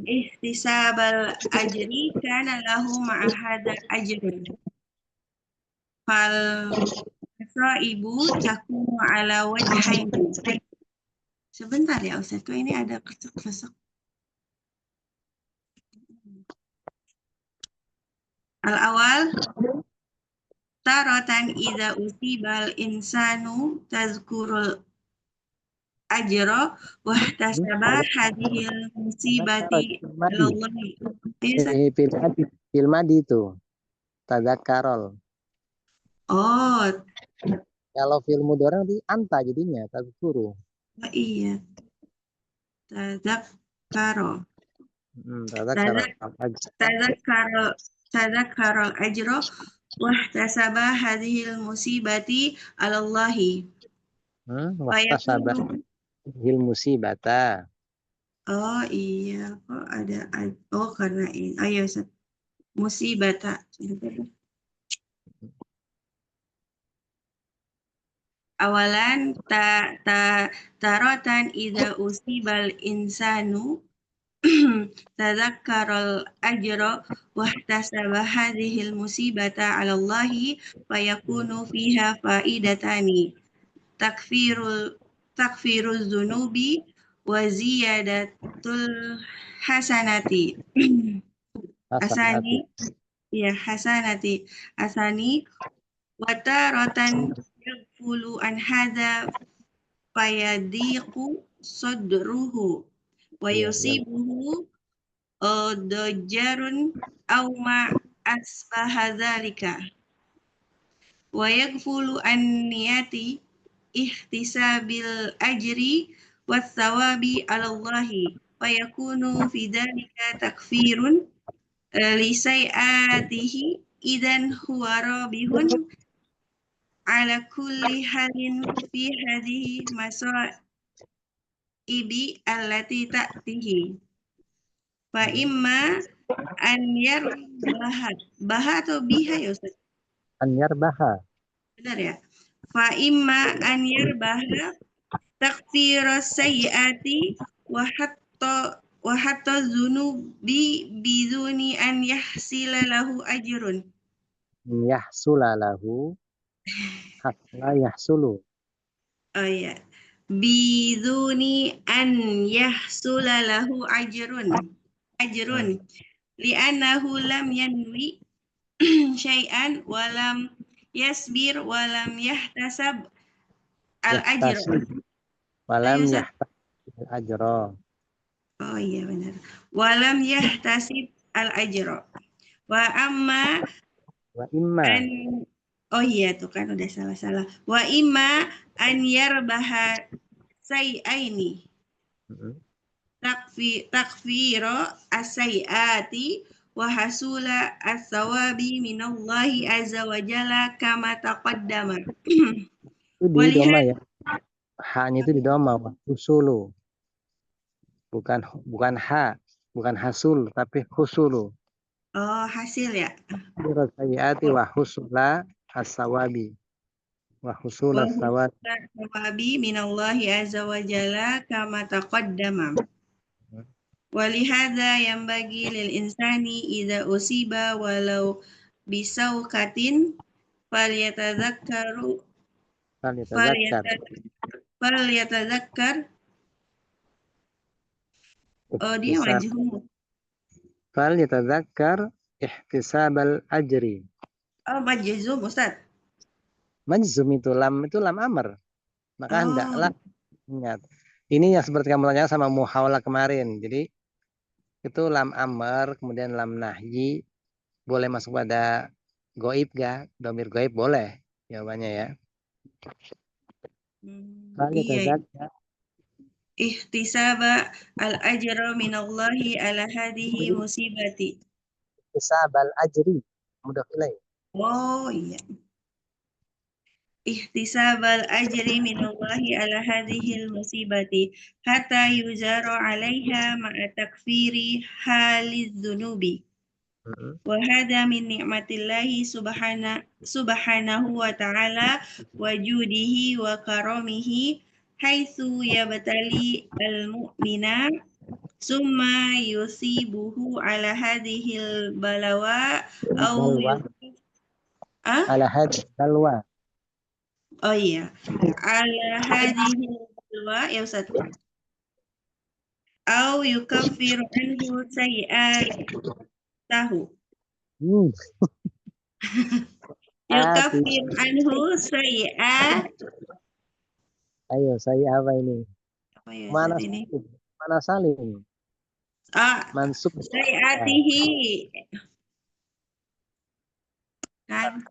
Ihtisabal ajri kana lahu ma'a hadzal ajri. Fal ibu takunu ala wajhaini. Sebentar ya Ustaz, kok ini ada kesek-kesek. Al-awal taratan idza usibal insanu tazkurul ajra wa ihtasaba hadhil musibati ilallahi. Fil madi itu tadzakarol. Oh. Kalau fil mudhari di anta jadinya tazkuru. Oh iya. Tadzakaro. Tadzakaro ajra wa ihtasaba hadhil musibati alallahi. Wa ihtasaba hadhil musibata. Oh iya, kok ada oh karena ini. Ayo Ustaz. Musibata. Awalan taratan idza usibal insanu tadhakkaral ajra wahtasaba hadhil musibata 'ala Allahi fayakunu fiha faidatani takfiruz dzunubi wa ziyadatul hasanati asani asani wa taratan yaqulu an hadza fayadiqu sadruhu wa yusibuhu dajarun aw ma asbaha dzalika wa yaghfulu an niyati ihtisabil ajri was thawabi 'ala Allahi fa yakunu fi dzalika takfirun li sayyi'atihi idzan huwa rabihun 'ala kulli halin fi hadhihi masaibi allati ta'tihi fa imma an baha atau biha ya Ustaz? An yarbaha. Benar ya? Fa imma an yarbaha takfiras sayyiati wa hatta zunubi biduni an yahsila lahu ajrun. Yahsula lahu hasla yahsulu. Oh iya. Biduni an yahsula lahu ajrun. Li'annahu lam yanwi syai'an walam yasbir walam yahtasab al-ajr. Walam yahtasib al-ajra. Oh iya benar. Walam yahtasib al-ajr. Wa amma Wa imma. Oh iya tuh kan udah salah-salah. Wa imma an yarbaha say'aini. Takfiro as-sayyiati wa hasula as-sawabi minallahi azza wa jalla kama taqaddama. Itu di doma ya. Hanya itu di doma, husulu. Bukan ha, bukan hasul tapi husulu. Oh, hasil ya. Sayyiati wa husula as-sawabi. Wa husula as-sawabi minallahi azza wa jalla kama taqaddama. Walihada yang bagi lil insani idza usiba walau bisaukatin falyatadzakkar oh dia majhul. Falyatadzakkar ihtisabal ajri. Oh majzum Ustaz. Majzum itu lam amr. Maka hendaklah ingat. Ini yang seperti kamu tanya sama muhawala kemarin. Jadi itu lam amr, kemudian lam nahyi, boleh masuk pada goib gak? Domir goib boleh jawabannya ya. Iya. Ihtisaba al-ajra minallahi ala hadhihi musibati. Ihtisabal ajri. Mudah ilaih. Oh iya. Ihtisabal ajri minallahi ala hadhil musibati hatta yuzaru 'alaiha ma'a takfiri haliz dzunubi. Wa hadha min ni'matillahi subhanahu wa ta'ala wa judihi wa karamihi haitsu yabtali al-mu'mina summa yusibuhu ala hadhil balawa au ala hadhil balwa. Oh iya, ala hadhihi balwa ya Ustaz. Au yukaffiru anhu sayyi'atahu. Yukaffiru anhu sayyi'at. Ayo, saya apa ini? Apa ya Ustaz ini? Mana salim? Mansub. Sayyi'atihi. Kan?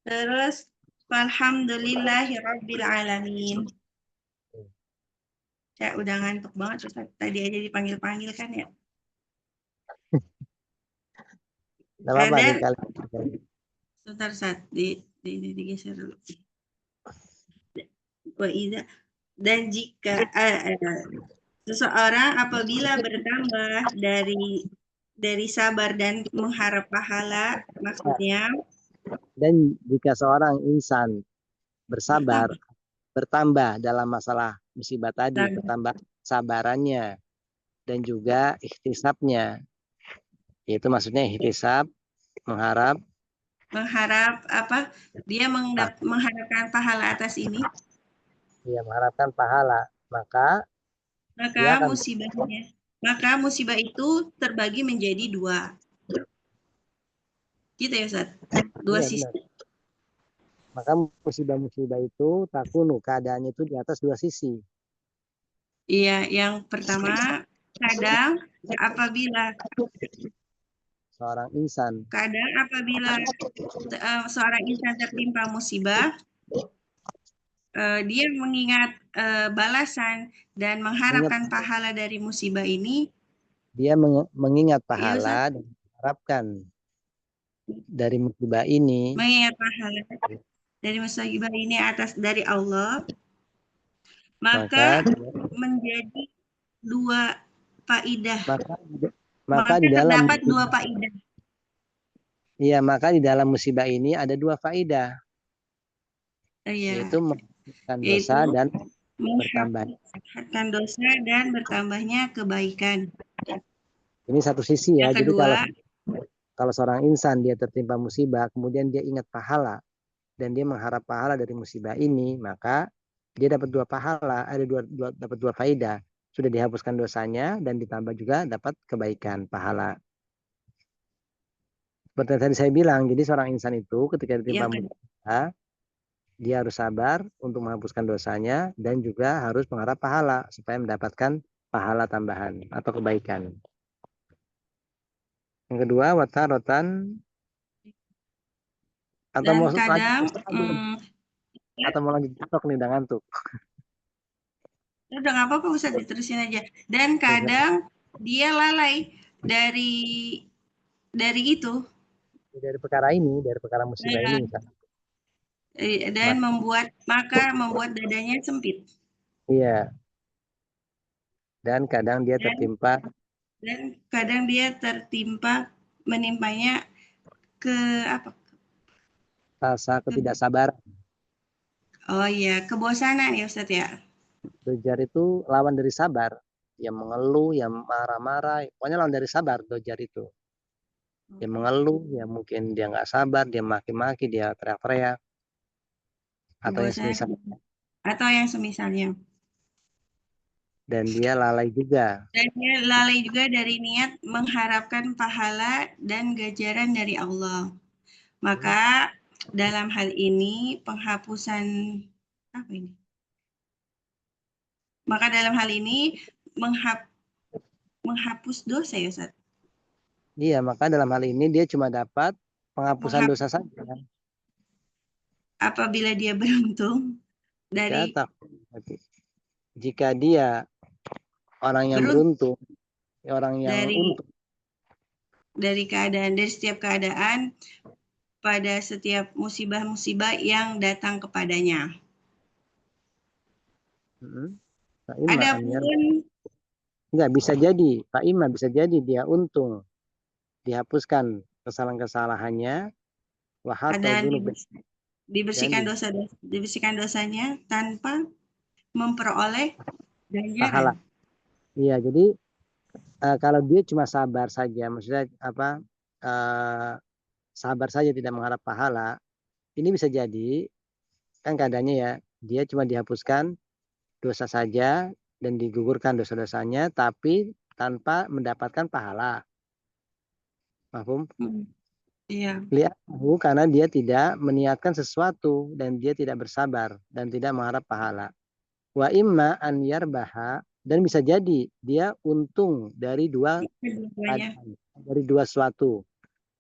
Terus alhamdulillahi rabbil alamin. Saya udah ngantuk banget Ustaz. Tadi aja dipanggil-panggil kan ya. Ada sebentar saat digeser dulu. Dan jika Seseorang apabila bertambah dari sabar dan mengharap pahala, maksudnya Dan jika seorang insan bersabar, bertambah dalam masalah musibah tadi, bertambah sabarannya dan juga ikhtisabnya. Yaitu maksudnya ikhtisab, mengharap apa? Dia mengharapkan pahala atas ini. Dia mengharapkan pahala, maka dia akan musibah itu terbagi menjadi dua. Gitu ya, Ustaz? Dua sisi. Benar. Maka musibah-musibah itu takunu, keadaannya itu di atas dua sisi. Iya, yang pertama kadang apabila seorang insan seorang insan tertimpa musibah, dia mengingat balasan dan mengharapkan pahala dari musibah ini. Dia mengingat pahala dan mengharapkan dari musibah ini. Mengingat pahala dari musibah ini dari Allah. Maka menjadi dua faidah. Maka di dalam terdapat dua faidah. Iya, maka di dalam musibah ini ada dua faidah. Yaitu menghapuskan dosa dan bertambahnya kebaikan. Ini satu sisi ya. Jadi kalau seorang insan dia tertimpa musibah, kemudian dia ingat pahala dan dia mengharap pahala dari musibah ini, maka dia dapat dua pahala, dapat dua faidah. Sudah dihapuskan dosanya dan ditambah juga dapat kebaikan, pahala. Seperti tadi saya bilang, jadi seorang insan itu ketika ditimpa musibah, dia harus sabar untuk menghapuskan dosanya dan juga harus mengharap pahala supaya mendapatkan pahala tambahan atau kebaikan. Yang kedua, watarotan atau mau kadang atau mau lanjut TikTok nih, udah ngantuk. Udah nggak apa-apa, Ustaz, diterusin aja. Dan kadang dia lalai dari itu. Dari perkara ini, dari perkara musibah ini misalnya. Dan membuat dadanya sempit. Iya. Dan kadang dia menimpanya rasa ketidaksabaran. Oh iya, kebosanan ya, Ustaz ya. Dojar itu lawan dari sabar. Yang mengeluh, yang marah-marah, pokoknya lawan dari sabar, dojar itu. Dia mengeluh, ya mungkin dia nggak sabar, dia maki-maki, dia teriak-teriak. Atau yang semisalnya. Dan dia lalai juga. Dari niat mengharapkan pahala dan ganjaran dari Allah. Maka dalam hal ini menghapus dosa ya, Ustaz? Iya, maka dalam hal ini dia cuma dapat penghapusan dosa saja. Apabila dia beruntung jika dia orang yang beruntung, orang yang untung dari setiap keadaan pada setiap musibah-musibah yang datang kepadanya. Adapun enggak bisa jadi, Pak Ima bisa jadi dia untung, dihapuskan kesalahan-kesalahannya, dibersihkan dosanya tanpa memperoleh ganjaran. Iya, jadi kalau dia cuma sabar saja, maksudnya sabar saja tidak mengharap pahala, ini bisa jadi kan keadaannya ya, dia cuma dihapuskan dosa saja dan digugurkan dosa-dosanya, tapi tanpa mendapatkan pahala. Mahfum? Iya. Karena dia tidak meniatkan sesuatu dan dia tidak bersabar dan tidak mengharap pahala. Wa imma an yarbaha, dan bisa jadi dia untung dari dua suatu,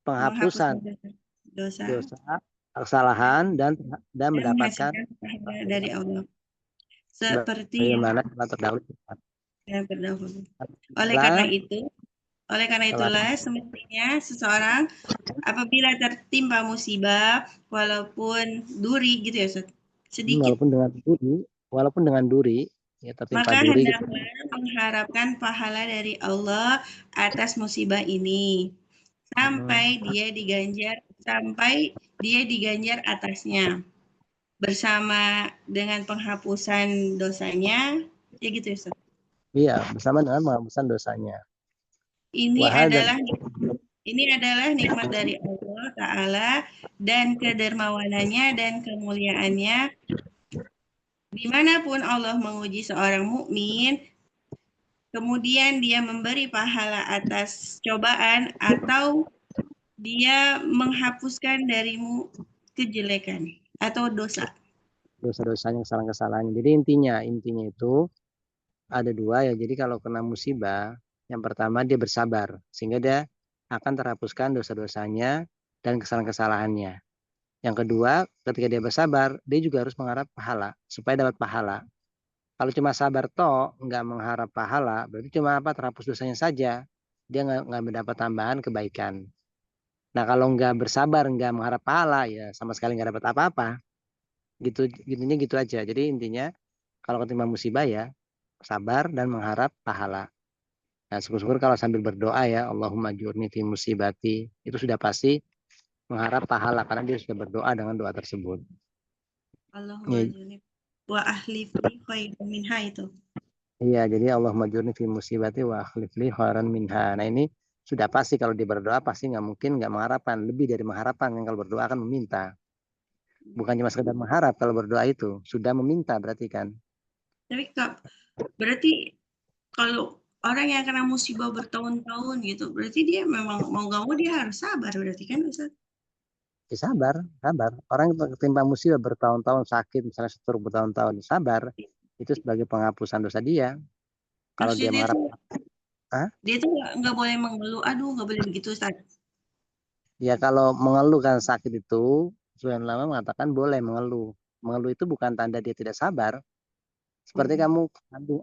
penghapusan dosa, kesalahan dan mendapatkan dari Allah. Seperti bagaimana terdahulu. Oleh karena itulah semestinya seseorang apabila tertimpa musibah, walaupun duri gitu ya, Ustaz, sedikit. Walaupun dengan duri, ya tertimpa Maka duri gitu. hendaklah mengharapkan pahala dari Allah atas musibah ini sampai dia diganjar atasnya bersama dengan penghapusan dosanya, ya gitu ya Ustaz. Iya, bersama dengan penghapusan dosanya. Ini Wahada, adalah nikmat dari Allah Ta'ala dan kedermawanannya dan kemuliaannya. Dimanapun Allah menguji seorang mukmin, kemudian dia memberi pahala atas cobaan atau dia menghapuskan darimu kejelekan atau dosa. dosa-dosanya, kesalahan-kesalahannya. Jadi intinya itu ada dua ya. Jadi kalau kena musibah, yang pertama dia bersabar sehingga dia akan terhapuskan dosa-dosanya dan kesalahan-kesalahannya. Yang kedua, ketika dia bersabar, dia juga harus mengharap pahala supaya dapat pahala. Kalau cuma sabar toh, nggak mengharap pahala, berarti cuma terhapus dosanya saja. Dia nggak mendapat tambahan kebaikan. Nah kalau nggak bersabar, nggak mengharap pahala, ya sama sekali nggak dapat apa-apa. Gitunya gitu aja. Jadi intinya kalau ketimpa musibah ya sabar dan mengharap pahala. Nah, syukur-syukur kalau sambil berdoa ya, Allahumma jurni fi musibati, itu sudah pasti mengharap pahala karena dia sudah berdoa dengan doa tersebut. Allahumma junib wa ahlif li khairan minha itu. Iya, jadi Allahumma jurni fi musibati wa akhlif li khairan minha. Nah, ini sudah pasti kalau dia berdoa pasti nggak mungkin nggak mengharapkan, lebih dari mengharapkan. Yang kalau berdoa akan meminta. Bukan cuma sekedar mengharap, kalau berdoa itu sudah meminta berarti kan. Tapi berarti kalau orang yang kena musibah bertahun-tahun gitu, berarti dia memang mau nggak mau dia harus sabar berarti kan Ustaz? Ya, sabar. Orang yang ketimpa musibah bertahun-tahun sakit, misalnya stroke bertahun-tahun, sabar. Itu sebagai penghapusan dosa dia. Kalau dia Maksudnya mengharap, dia tuh nggak boleh mengeluh, aduh nggak boleh begitu Ustaz. ya kalau mengeluh kan sakit itu, Sunan Lama mengatakan boleh mengeluh. Mengeluh itu bukan tanda dia tidak sabar. Seperti kamu,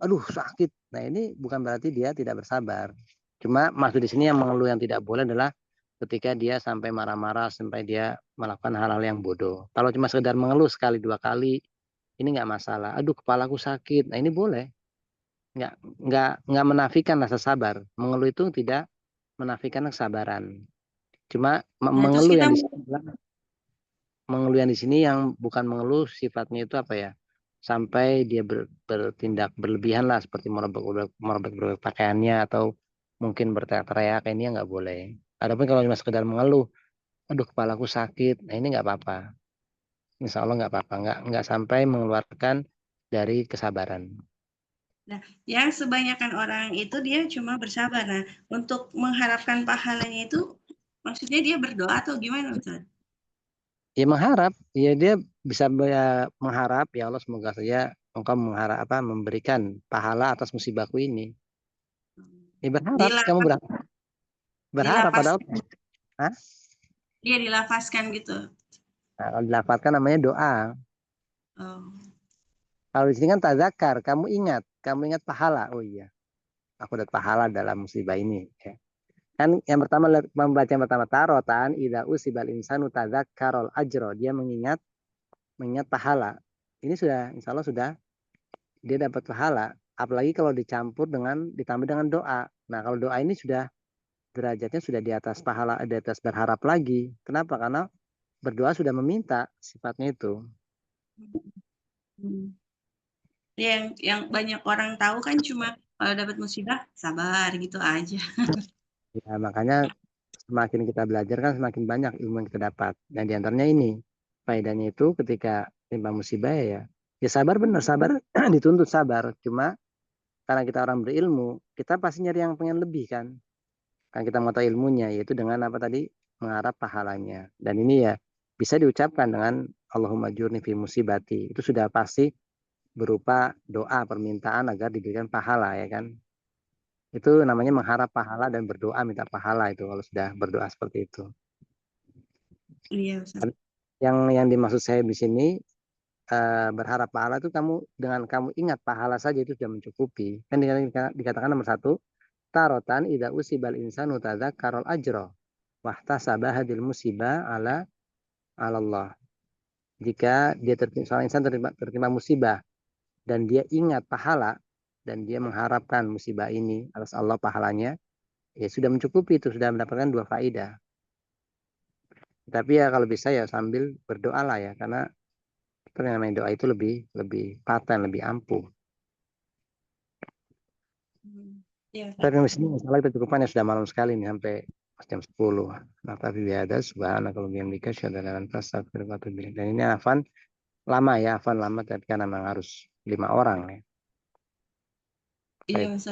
aduh sakit. Nah ini bukan berarti dia tidak bersabar. Cuma maksud di sini yang mengeluh yang tidak boleh adalah ketika dia sampai marah-marah, sampai dia melakukan hal-hal yang bodoh. Kalau cuma sekedar mengeluh sekali dua kali, ini nggak masalah. Aduh kepalaku sakit. Nah ini boleh. Nggak menafikan rasa sabar. Mengeluh itu tidak menafikan kesabaran. Cuma Nah, terus mengeluh kita yang di sini yang bukan mengeluh sifatnya itu apa ya? Sampai dia bertindak berlebihan lah seperti merobek pakaiannya atau mungkin berteriak-teriak, ini nggak boleh. Adapun kalau cuma sekedar mengeluh, aduh kepalaku sakit, nah ini nggak apa-apa. Insya Allah nggak apa-apa, nggak sampai mengeluarkan dari kesabaran. Nah, yang sebanyakan orang itu dia cuma bersabar. Nah, untuk mengharapkan pahalanya itu maksudnya dia berdoa atau gimana Ustaz? Ya mengharap, ya dia bisa mengharap ya Allah semoga saja engkau memberikan pahala atas musibahku ini. Ya berharap, kamu berharap Dilapas, padahal. Hah? dia dilafazkan gitu. Nah, kalau dilafalkan namanya doa. Oh. Kalau di sini kan tazakar, kamu ingat pahala. Oh iya, aku dapat pahala dalam musibah ini. Ya. Kan yang pertama membaca yang pertama tarotan idza usibal insanu tazakkarol ajro, dia mengingat pahala. Ini sudah insya Allah sudah dia dapat pahala. Apalagi kalau ditambah dengan doa. Nah kalau doa ini sudah derajatnya sudah di atas pahala, di atas berharap lagi. Kenapa? Karena berdoa sudah meminta sifatnya itu. Yang banyak orang tahu kan cuma kalau dapat musibah sabar gitu aja. Ya, makanya semakin kita belajar kan semakin banyak ilmu yang kita dapat. Dan diantaranya ini faedahnya itu ketika timpa musibah ya sabar, benar sabar dituntut sabar. Cuma karena kita orang berilmu, kita pasti nyari yang pengen lebih kan. Kan kita mau tahu ilmunya yaitu dengan apa tadi mengharap pahalanya. Dan ini ya bisa diucapkan dengan Allahumma jurni fi musibati. Itu sudah pasti berupa doa permintaan agar diberikan pahala ya kan. Itu namanya mengharap pahala dan berdoa minta pahala itu kalau sudah berdoa seperti itu. Iya, Ustaz. Yang dimaksud saya di sini berharap pahala itu dengan kamu ingat pahala saja itu sudah mencukupi. Kan dikatakan nomor 1, tarotan idza usibal insanu tadzakkarul ajra wahtasaba hadil musibah ala Allah. Jika dia seorang insan tertimpa musibah, dan dia ingat pahala dan dia mengharapkan musibah ini atas Allah pahalanya, ya sudah mencukupi, itu sudah mendapatkan 2 faedah. Tapi ya kalau bisa ya sambil berdoa lah ya, karena namanya doa itu lebih paten, lebih ampuh. Ya, Tapi mestinya masalah kita cukupkan ya, sudah malam sekali nih sampai jam 10. Nah, tapi biada subhanaka wa bihamdika asyhadu an la ilaha illa anta astaghfiruka wa atubu ilaik. Dan ini hafan lama ya, hafan lama, tapi kan memang harus 5 orang ya. iya, Baik. Mas.